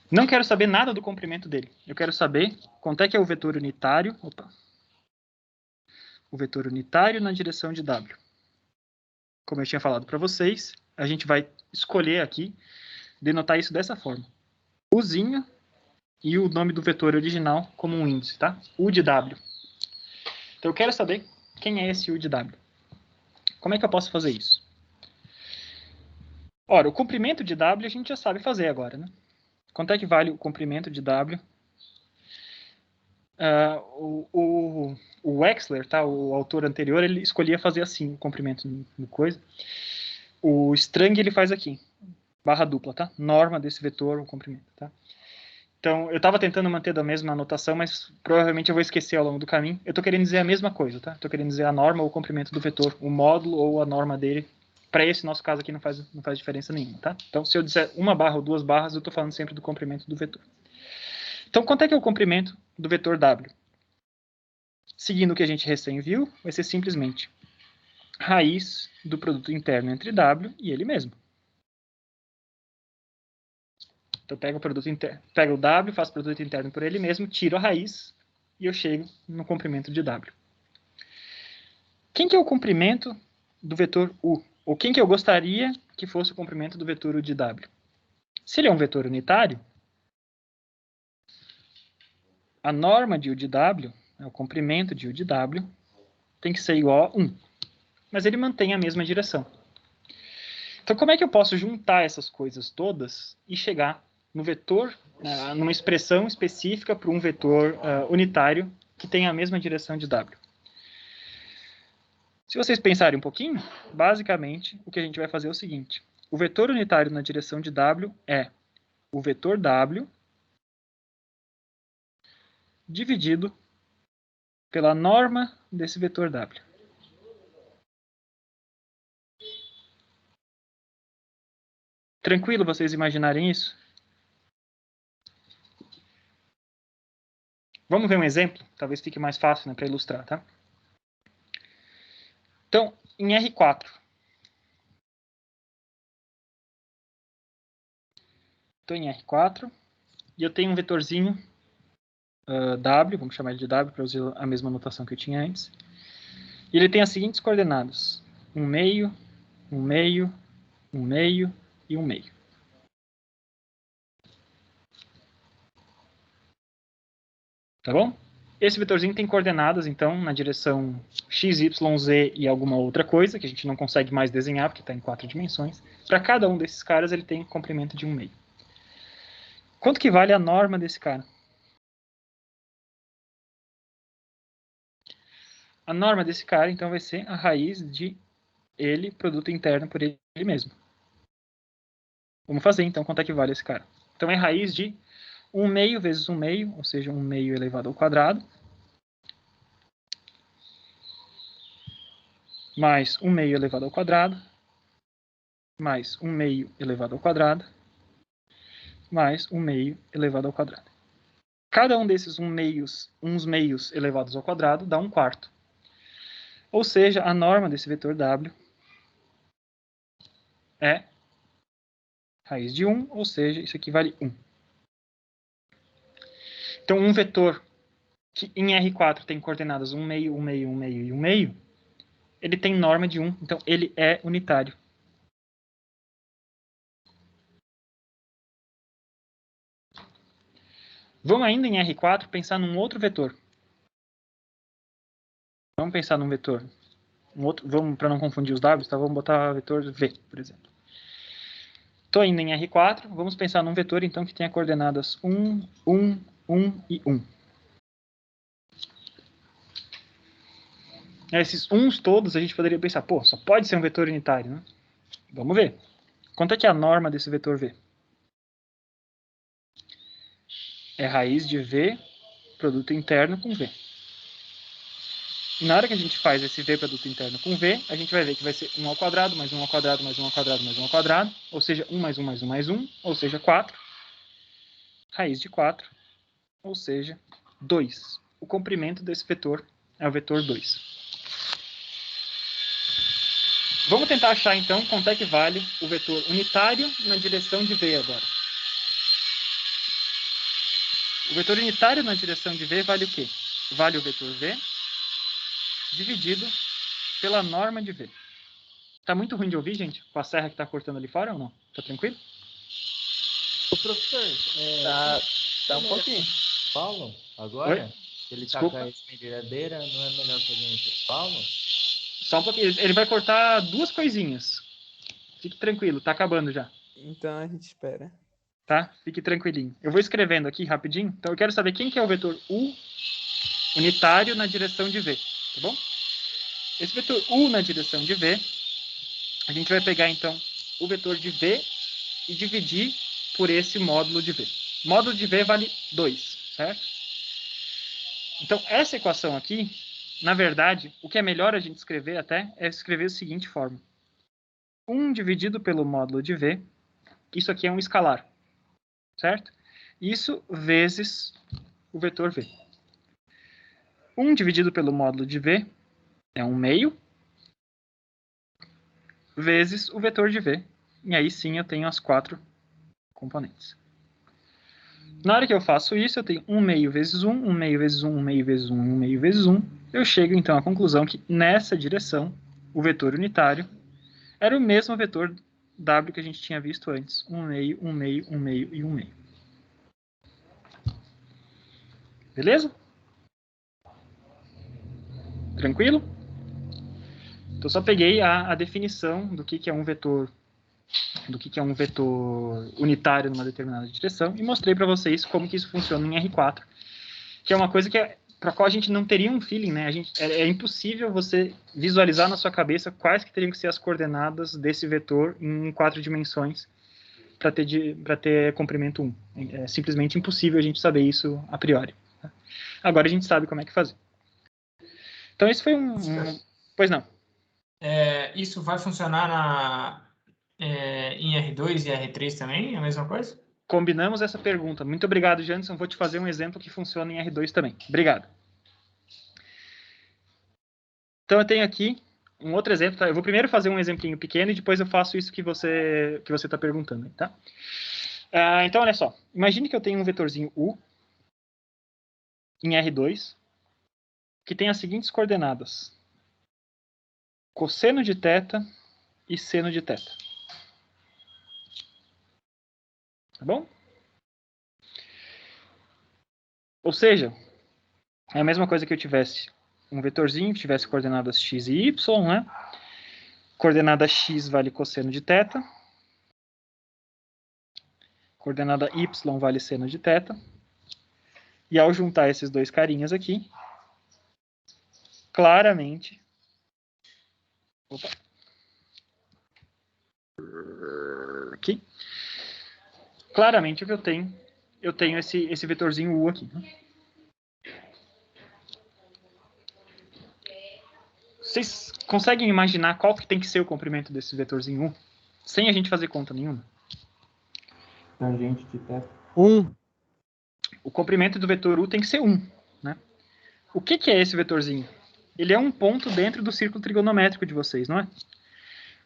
Não quero saber nada do comprimento dele. Eu quero saber quanto é que é o vetor unitário. Opa. O vetor unitário na direção de W. Como eu tinha falado para vocês, a gente vai escolher aqui, denotar isso dessa forma. Uzinho e o nome do vetor original como um índice, tá? U de W. Então eu quero saber quem é esse U de W. Como é que eu posso fazer isso? Ora, o comprimento de W a gente já sabe fazer agora, né? Quanto é que vale o comprimento de W? O Wechsler, tá? O autor anterior, ele escolhia fazer assim, o comprimento no coisa. O Strang, ele faz aqui, barra dupla, tá? Norma desse vetor, o comprimento, tá? Então, eu estava tentando manter da mesma anotação, mas provavelmente eu vou esquecer ao longo do caminho. Eu estou querendo dizer a mesma coisa, tá? Estou querendo dizer a norma ou o comprimento do vetor, o módulo ou a norma dele. Para esse nosso caso aqui não faz diferença nenhuma, tá? Então, se eu disser uma barra ou duas barras, eu estou falando sempre do comprimento do vetor. Então, quanto é que é o comprimento do vetor W? Seguindo o que a gente recém viu, vai ser simplesmente raiz do produto interno entre W e ele mesmo. Então, pego o W, faço o produto interno por ele mesmo, tiro a raiz e eu chego no comprimento de W. Quem que é o comprimento do vetor U? Ou quem que eu gostaria que fosse o comprimento do vetor U de W? Se ele é um vetor unitário, a norma de U de W, o comprimento de U de W, tem que ser igual a 1. Mas ele mantém a mesma direção. Então, como é que eu posso juntar essas coisas todas e chegar no vetor, numa expressão específica para um vetor unitário que tem a mesma direção de W? Se vocês pensarem um pouquinho, basicamente, o que a gente vai fazer é o seguinte. O vetor unitário na direção de W é o vetor W dividido pela norma desse vetor W. Tranquilo vocês imaginarem isso? Vamos ver um exemplo? Talvez fique mais fácil, né, para ilustrar, tá? Então, em R4. Estou em R4 e eu tenho um vetorzinho W, vamos chamar ele de W para usar a mesma notação que eu tinha antes. E ele tem as seguintes coordenadas: 1/2, 1/2, 1/2 e 1/2. Tá bom? Esse vetorzinho tem coordenadas, então, na direção x, y, z e alguma outra coisa, que a gente não consegue mais desenhar, porque está em 4 dimensões. Para cada um desses caras, ele tem comprimento de 1/2. Quanto que vale a norma desse cara? A norma desse cara, então, vai ser a raiz de ele, produto interno por ele mesmo. Vamos fazer, então, quanto é que vale esse cara. Então, é raiz de 1/2 vezes 1/2, ou seja, 1/2 elevado ao quadrado, mais 1/2 elevado ao quadrado, mais 1/2 elevado ao quadrado, mais 1/2 elevado ao quadrado. Cada um desses 1/2 elevados ao quadrado dá 1/4. Ou seja, a norma desse vetor W é raiz de 1, ou seja, isso aqui vale 1. Então, um vetor que em R4 tem coordenadas 1/2, 1/2, 1/2 e 1/2, ele tem norma de 1, então ele é unitário. Vamos ainda em R4 pensar num outro vetor. Vamos pensar num vetor. Vamos, para não confundir os Ws, tá? Vamos botar vetor V, por exemplo. Estou indo em R4, vamos pensar num vetor, então, que tenha coordenadas 1, 1, 1 e 1. Esses uns todos, a gente poderia pensar, pô, só pode ser um vetor unitário, né? Vamos ver. Quanto é que é a norma desse vetor V? É raiz de V, produto interno com V. E na hora que a gente faz esse V produto interno com V, a gente vai ver que vai ser 1 ao quadrado, mais 1 ao quadrado, mais 1 ao quadrado, mais 1 ao quadrado, ou seja, 1 mais 1 mais 1 mais 1, ou seja, 4. Raiz de 4, ou seja, 2. O comprimento desse vetor é o vetor 2. Vamos tentar achar, então, quanto é que vale o vetor unitário na direção de V agora. O vetor unitário na direção de V vale o quê? Vale o vetor V dividido pela norma de V. Tá muito ruim de ouvir, gente? Com a serra que tá cortando ali fora ou não? Tá tranquilo? O professor, Tá um pouquinho. Paulo, agora, Oi? se ele Desculpa. tacar a esmerilhadeira, não é melhor fazer um intervalo? Só um pouquinho. Ele vai cortar duas coisinhas. Fique tranquilo, tá acabando já. Então a gente espera. Tá? Fique tranquilinho. Eu vou escrevendo aqui rapidinho. Então eu quero saber quem que é o vetor U unitário na direção de V. Tá bom? Esse vetor U na direção de V, a gente vai pegar então o vetor de V e dividir por esse módulo de V. Módulo de V vale 2, certo? Então essa equação aqui, na verdade, o que é melhor a gente escrever até é escrever da seguinte forma. 1 dividido pelo módulo de V, isso aqui é um escalar, certo? Isso vezes o vetor V. 1 dividido pelo módulo de V é 1/2 vezes o vetor de V. E aí sim eu tenho as 4 componentes. Na hora que eu faço isso, eu tenho 1 meio vezes 1, 1 meio vezes 1, 1 meio vezes 1, 1 meio vezes 1. Eu chego, então, à conclusão que, nessa direção, o vetor unitário era o mesmo vetor W que a gente tinha visto antes. 1 meio, 1 meio, 1 meio e 1 meio. Beleza? Tranquilo? Então, só peguei a definição do que é um vetor unitário numa determinada direção e mostrei para vocês como que isso funciona em R4, que é uma coisa para a qual a gente não teria um feeling, né? É impossível você visualizar na sua cabeça quais que teriam que ser as coordenadas desse vetor em 4 dimensões para ter comprimento 1. É simplesmente impossível a gente saber isso a priori. Tá? Agora a gente sabe como é que fazer. Então, esse foi Pois não. Isso vai funcionar em R2 e R3 também? É a mesma coisa? Combinamos essa pergunta. Muito obrigado, Janderson. Vou te fazer um exemplo que funciona em R2 também. Obrigado. Então, eu tenho aqui um outro exemplo. Tá? Eu vou primeiro fazer um exemplinho pequeno e depois eu faço isso que você está perguntando. Tá? Então, olha só. Imagine que eu tenho um vetorzinho U em R2 que tem as seguintes coordenadas. Cosseno de θ e seno de θ. Tá bom? Ou seja, é a mesma coisa que eu tivesse um vetorzinho que tivesse coordenadas x e y, né? Coordenada x vale cosseno de θ. Coordenada y vale seno de θ. E ao juntar esses dois carinhas aqui, claramente... Opa. Aqui. Claramente o que eu tenho esse vetorzinho U aqui. Né? Vocês conseguem imaginar qual que tem que ser o comprimento desse vetorzinho U? Sem a gente fazer conta nenhuma. Tangente de θ. 1. O comprimento do vetor U tem que ser 1. Né? O que é esse vetorzinho? Ele é um ponto dentro do círculo trigonométrico de vocês, não é?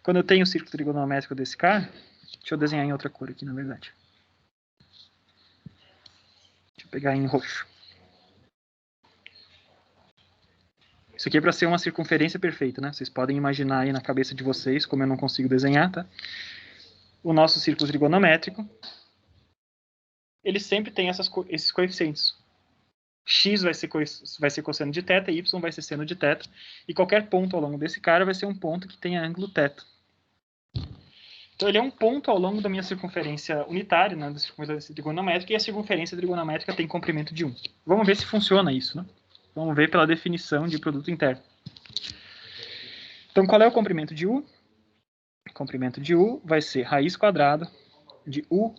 Quando eu tenho o círculo trigonométrico desse cara... Deixa eu desenhar em outra cor aqui, na verdade. Deixa eu pegar em roxo. Isso aqui é para ser uma circunferência perfeita, né? Vocês podem imaginar aí na cabeça de vocês, como eu não consigo desenhar, tá? O nosso círculo trigonométrico, ele sempre tem esses coeficientes. X vai ser cosseno de θ, y vai ser seno de θ, e qualquer ponto ao longo desse cara vai ser um ponto que tenha ângulo θ. Então ele é um ponto ao longo da minha circunferência unitária, né, da circunferência trigonométrica, e a circunferência trigonométrica tem comprimento de 1. Vamos ver se funciona isso, né? Vamos ver pela definição de produto interno. Então, qual é o comprimento de U? O comprimento de U vai ser raiz quadrada de U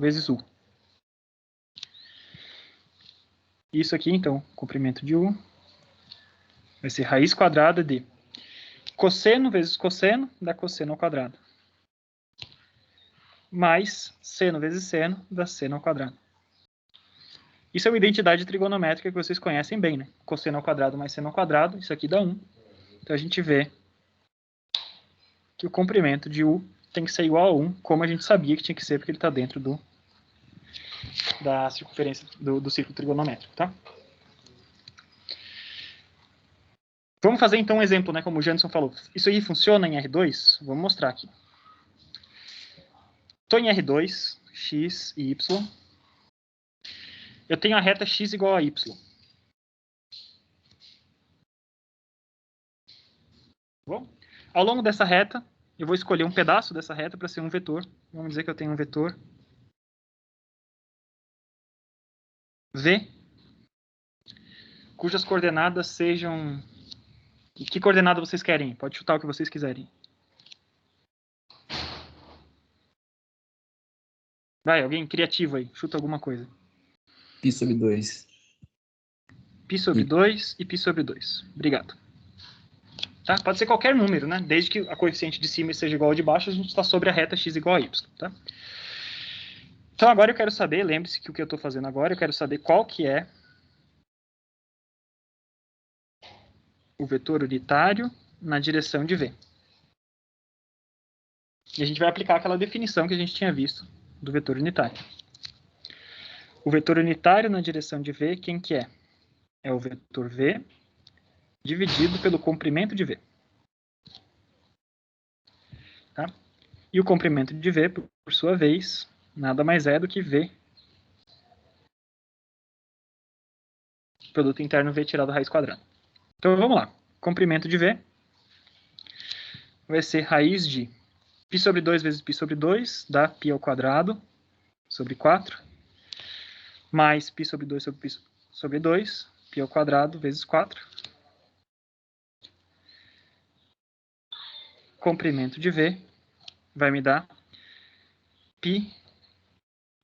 vezes U. Isso aqui, então, comprimento de U vai ser raiz quadrada de cosseno vezes cosseno dá cosseno ao quadrado. Mais seno vezes seno dá seno ao quadrado. Isso é uma identidade trigonométrica que vocês conhecem bem, né? Cosseno ao quadrado mais seno ao quadrado, isso aqui dá 1. Então a gente vê que o comprimento de U tem que ser igual a 1, como a gente sabia que tinha que ser, porque ele está dentro da circunferência do círculo trigonométrico, tá? Vamos fazer então um exemplo, né? Como o Janderson falou. Isso aí funciona em R2? Vamos mostrar aqui. Estou em R2, x e y. Eu tenho a reta x igual a y. Bom, ao longo dessa reta, eu vou escolher um pedaço dessa reta para ser um vetor. Vamos dizer que eu tenho um vetor V, cujas coordenadas sejam... Que coordenada vocês querem? Pode chutar o que vocês quiserem. Vai, alguém criativo aí, chuta alguma coisa. Pi sobre 2. Pi sobre 2 e pi sobre 2. Obrigado. Tá? Pode ser qualquer número, né? Desde que a coeficiente de cima seja igual ao de baixo, a gente está sobre a reta x igual a y. Tá? Então agora eu quero saber, lembre-se que o que eu estou fazendo agora, eu quero saber qual que é o vetor unitário na direção de V. E a gente vai aplicar aquela definição que a gente tinha visto do vetor unitário. O vetor unitário na direção de V, quem que é? É o vetor V dividido pelo comprimento de V. Tá? E o comprimento de V, por sua vez, nada mais é do que V, produto interno V tirado da raiz quadrada. Então, vamos lá. Comprimento de V vai ser raiz de π sobre 2 vezes π sobre 2, dá π ao quadrado, sobre 4, mais π sobre 2 sobre π sobre 2, π ao quadrado vezes 4. Comprimento de V vai me dar π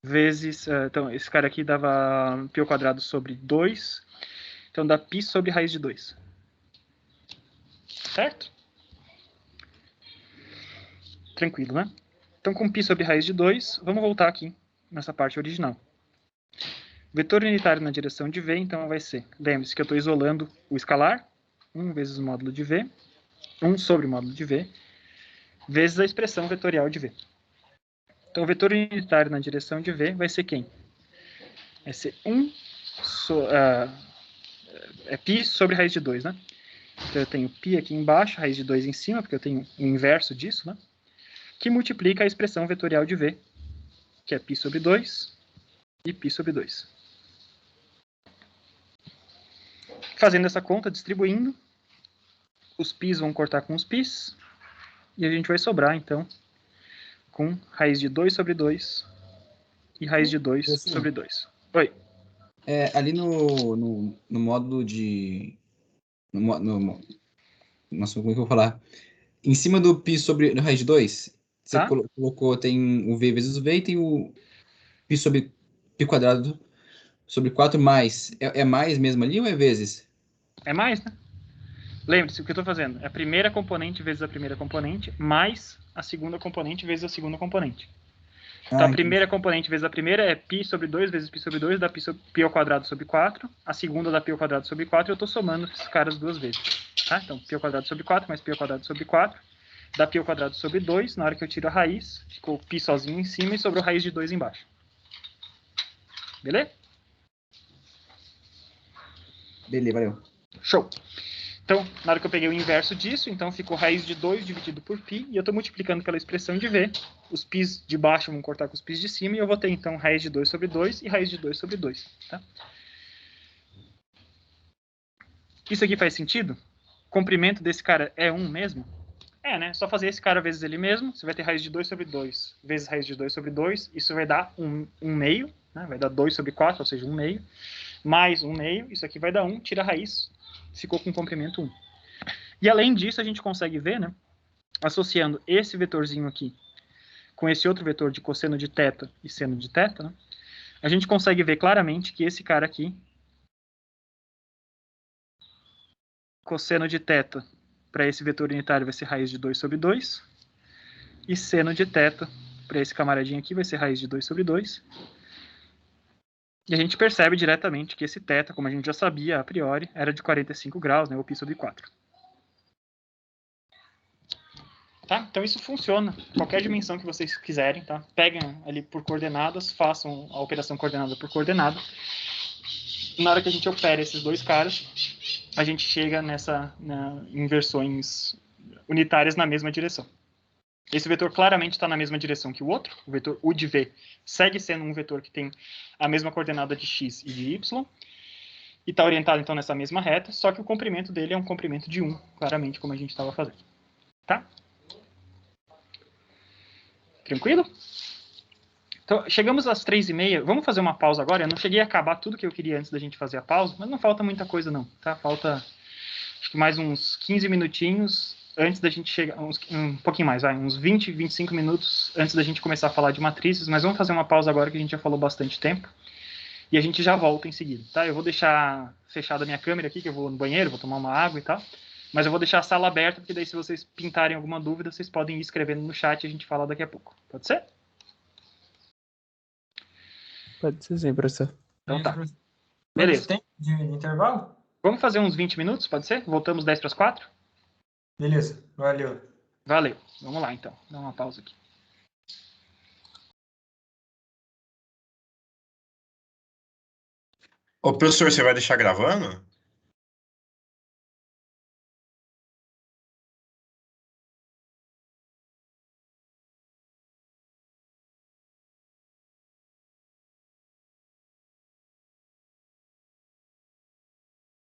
vezes... então, esse cara aqui dava π ao quadrado sobre 2, então dá π sobre raiz de 2. Certo? Tranquilo, né? Então, com π sobre raiz de 2, vamos voltar aqui nessa parte original. Vetor unitário na direção de V, então vai ser, lembre-se que eu estou isolando o escalar, 1 vezes o módulo de V, 1 sobre o módulo de V, vezes a expressão vetorial de V. Então, o vetor unitário na direção de V vai ser quem? Vai ser 1 é π sobre raiz de 2, né? Então, eu tenho π aqui embaixo, raiz de 2 em cima, porque eu tenho o inverso disso, né? Que multiplica a expressão vetorial de V, que é π sobre 2 e π sobre 2. Fazendo essa conta, distribuindo, os π's vão cortar com os π's, e a gente vai sobrar, então, com raiz de 2 sobre 2 e raiz de 2 sobre 2. Oi. Ali no módulo de... Nossa, como é que eu vou falar? Em cima do π sobre raiz de 2, você Tá. colocou, tem o V vezes o V e tem o π sobre π quadrado sobre 4 mais. É mais mesmo ali ou é vezes? É mais, né? Lembre-se, o que eu estou fazendo é a primeira componente vezes a primeira componente, mais a segunda componente vezes a segunda componente. Então, a primeira componente vezes a primeira é π sobre 2 vezes π sobre 2, dá π ao quadrado sobre 4. A segunda dá π ao quadrado sobre 4, e eu estou somando esses caras duas vezes. Tá? Então, π ao quadrado sobre 4 mais π ao quadrado sobre 4, dá π ao quadrado sobre 2. Na hora que eu tiro a raiz, ficou π sozinho em cima e sobrou raiz de 2 embaixo. Beleza? Beleza, valeu. Show! Então, na hora que eu peguei o inverso disso, então ficou raiz de 2 dividido por π, e eu estou multiplicando pela expressão de V. Os π's de baixo vão cortar com os π's de cima, e eu vou ter, então, raiz de 2 sobre 2 e raiz de 2 sobre 2. Tá? Isso aqui faz sentido? O comprimento desse cara é 1 mesmo? É, né? Só fazer esse cara vezes ele mesmo, você vai ter raiz de 2 sobre 2 vezes raiz de 2 sobre 2, isso vai dar 1 meio, né? Vai dar 2 sobre 4, ou seja, 1 meio, mais 1 meio, isso aqui vai dar 1, tira a raiz, ficou com comprimento 1. E além disso, a gente consegue ver, né, associando esse vetorzinho aqui com esse outro vetor de cosseno de θ e seno de θ, né, a gente consegue ver claramente que esse cara aqui, cosseno de θ para esse vetor unitário vai ser raiz de 2 sobre 2, e seno de θ para esse camaradinho aqui vai ser raiz de 2 sobre 2. E a gente percebe diretamente que esse θ, como a gente já sabia a priori, era de 45 graus, né, ou π sobre 4. Tá? Então isso funciona, qualquer dimensão que vocês quiserem, tá? Peguem ali por coordenadas, façam a operação coordenada por coordenada. Na hora que a gente opera esses dois caras, a gente chega em versões unitárias na mesma direção. Esse vetor claramente está na mesma direção que o outro, o vetor U de V segue sendo um vetor que tem a mesma coordenada de x e de y, e está orientado então nessa mesma reta, só que o comprimento dele é um comprimento de 1, claramente como a gente estava fazendo. Tá? Tranquilo? Então, chegamos às 3h30. Vamos fazer uma pausa agora. Eu não cheguei a acabar tudo que eu queria antes da gente fazer a pausa, mas não falta muita coisa não, tá? Falta, acho que mais uns 15 minutinhos antes da gente chegar, um pouquinho mais, vai, uns 20, 25 minutos antes da gente começar a falar de matrizes, mas vamos fazer uma pausa agora que a gente já falou bastante tempo. E a gente já volta em seguida, tá? Eu vou deixar fechada a minha câmera aqui, que eu vou no banheiro, vou tomar uma água e tal. Mas eu vou deixar a sala aberta, porque daí se vocês pintarem alguma dúvida, vocês podem ir escrevendo no chat e a gente fala daqui a pouco. Pode ser? Pode ser sim, professor. Então tá. Quanto Beleza. tempo de intervalo? Vamos fazer uns 20 minutos, pode ser? Voltamos 10 para as 4? Beleza, valeu. Valeu. Vamos lá, então. Dá uma pausa aqui. Ô, professor, você vai deixar gravando?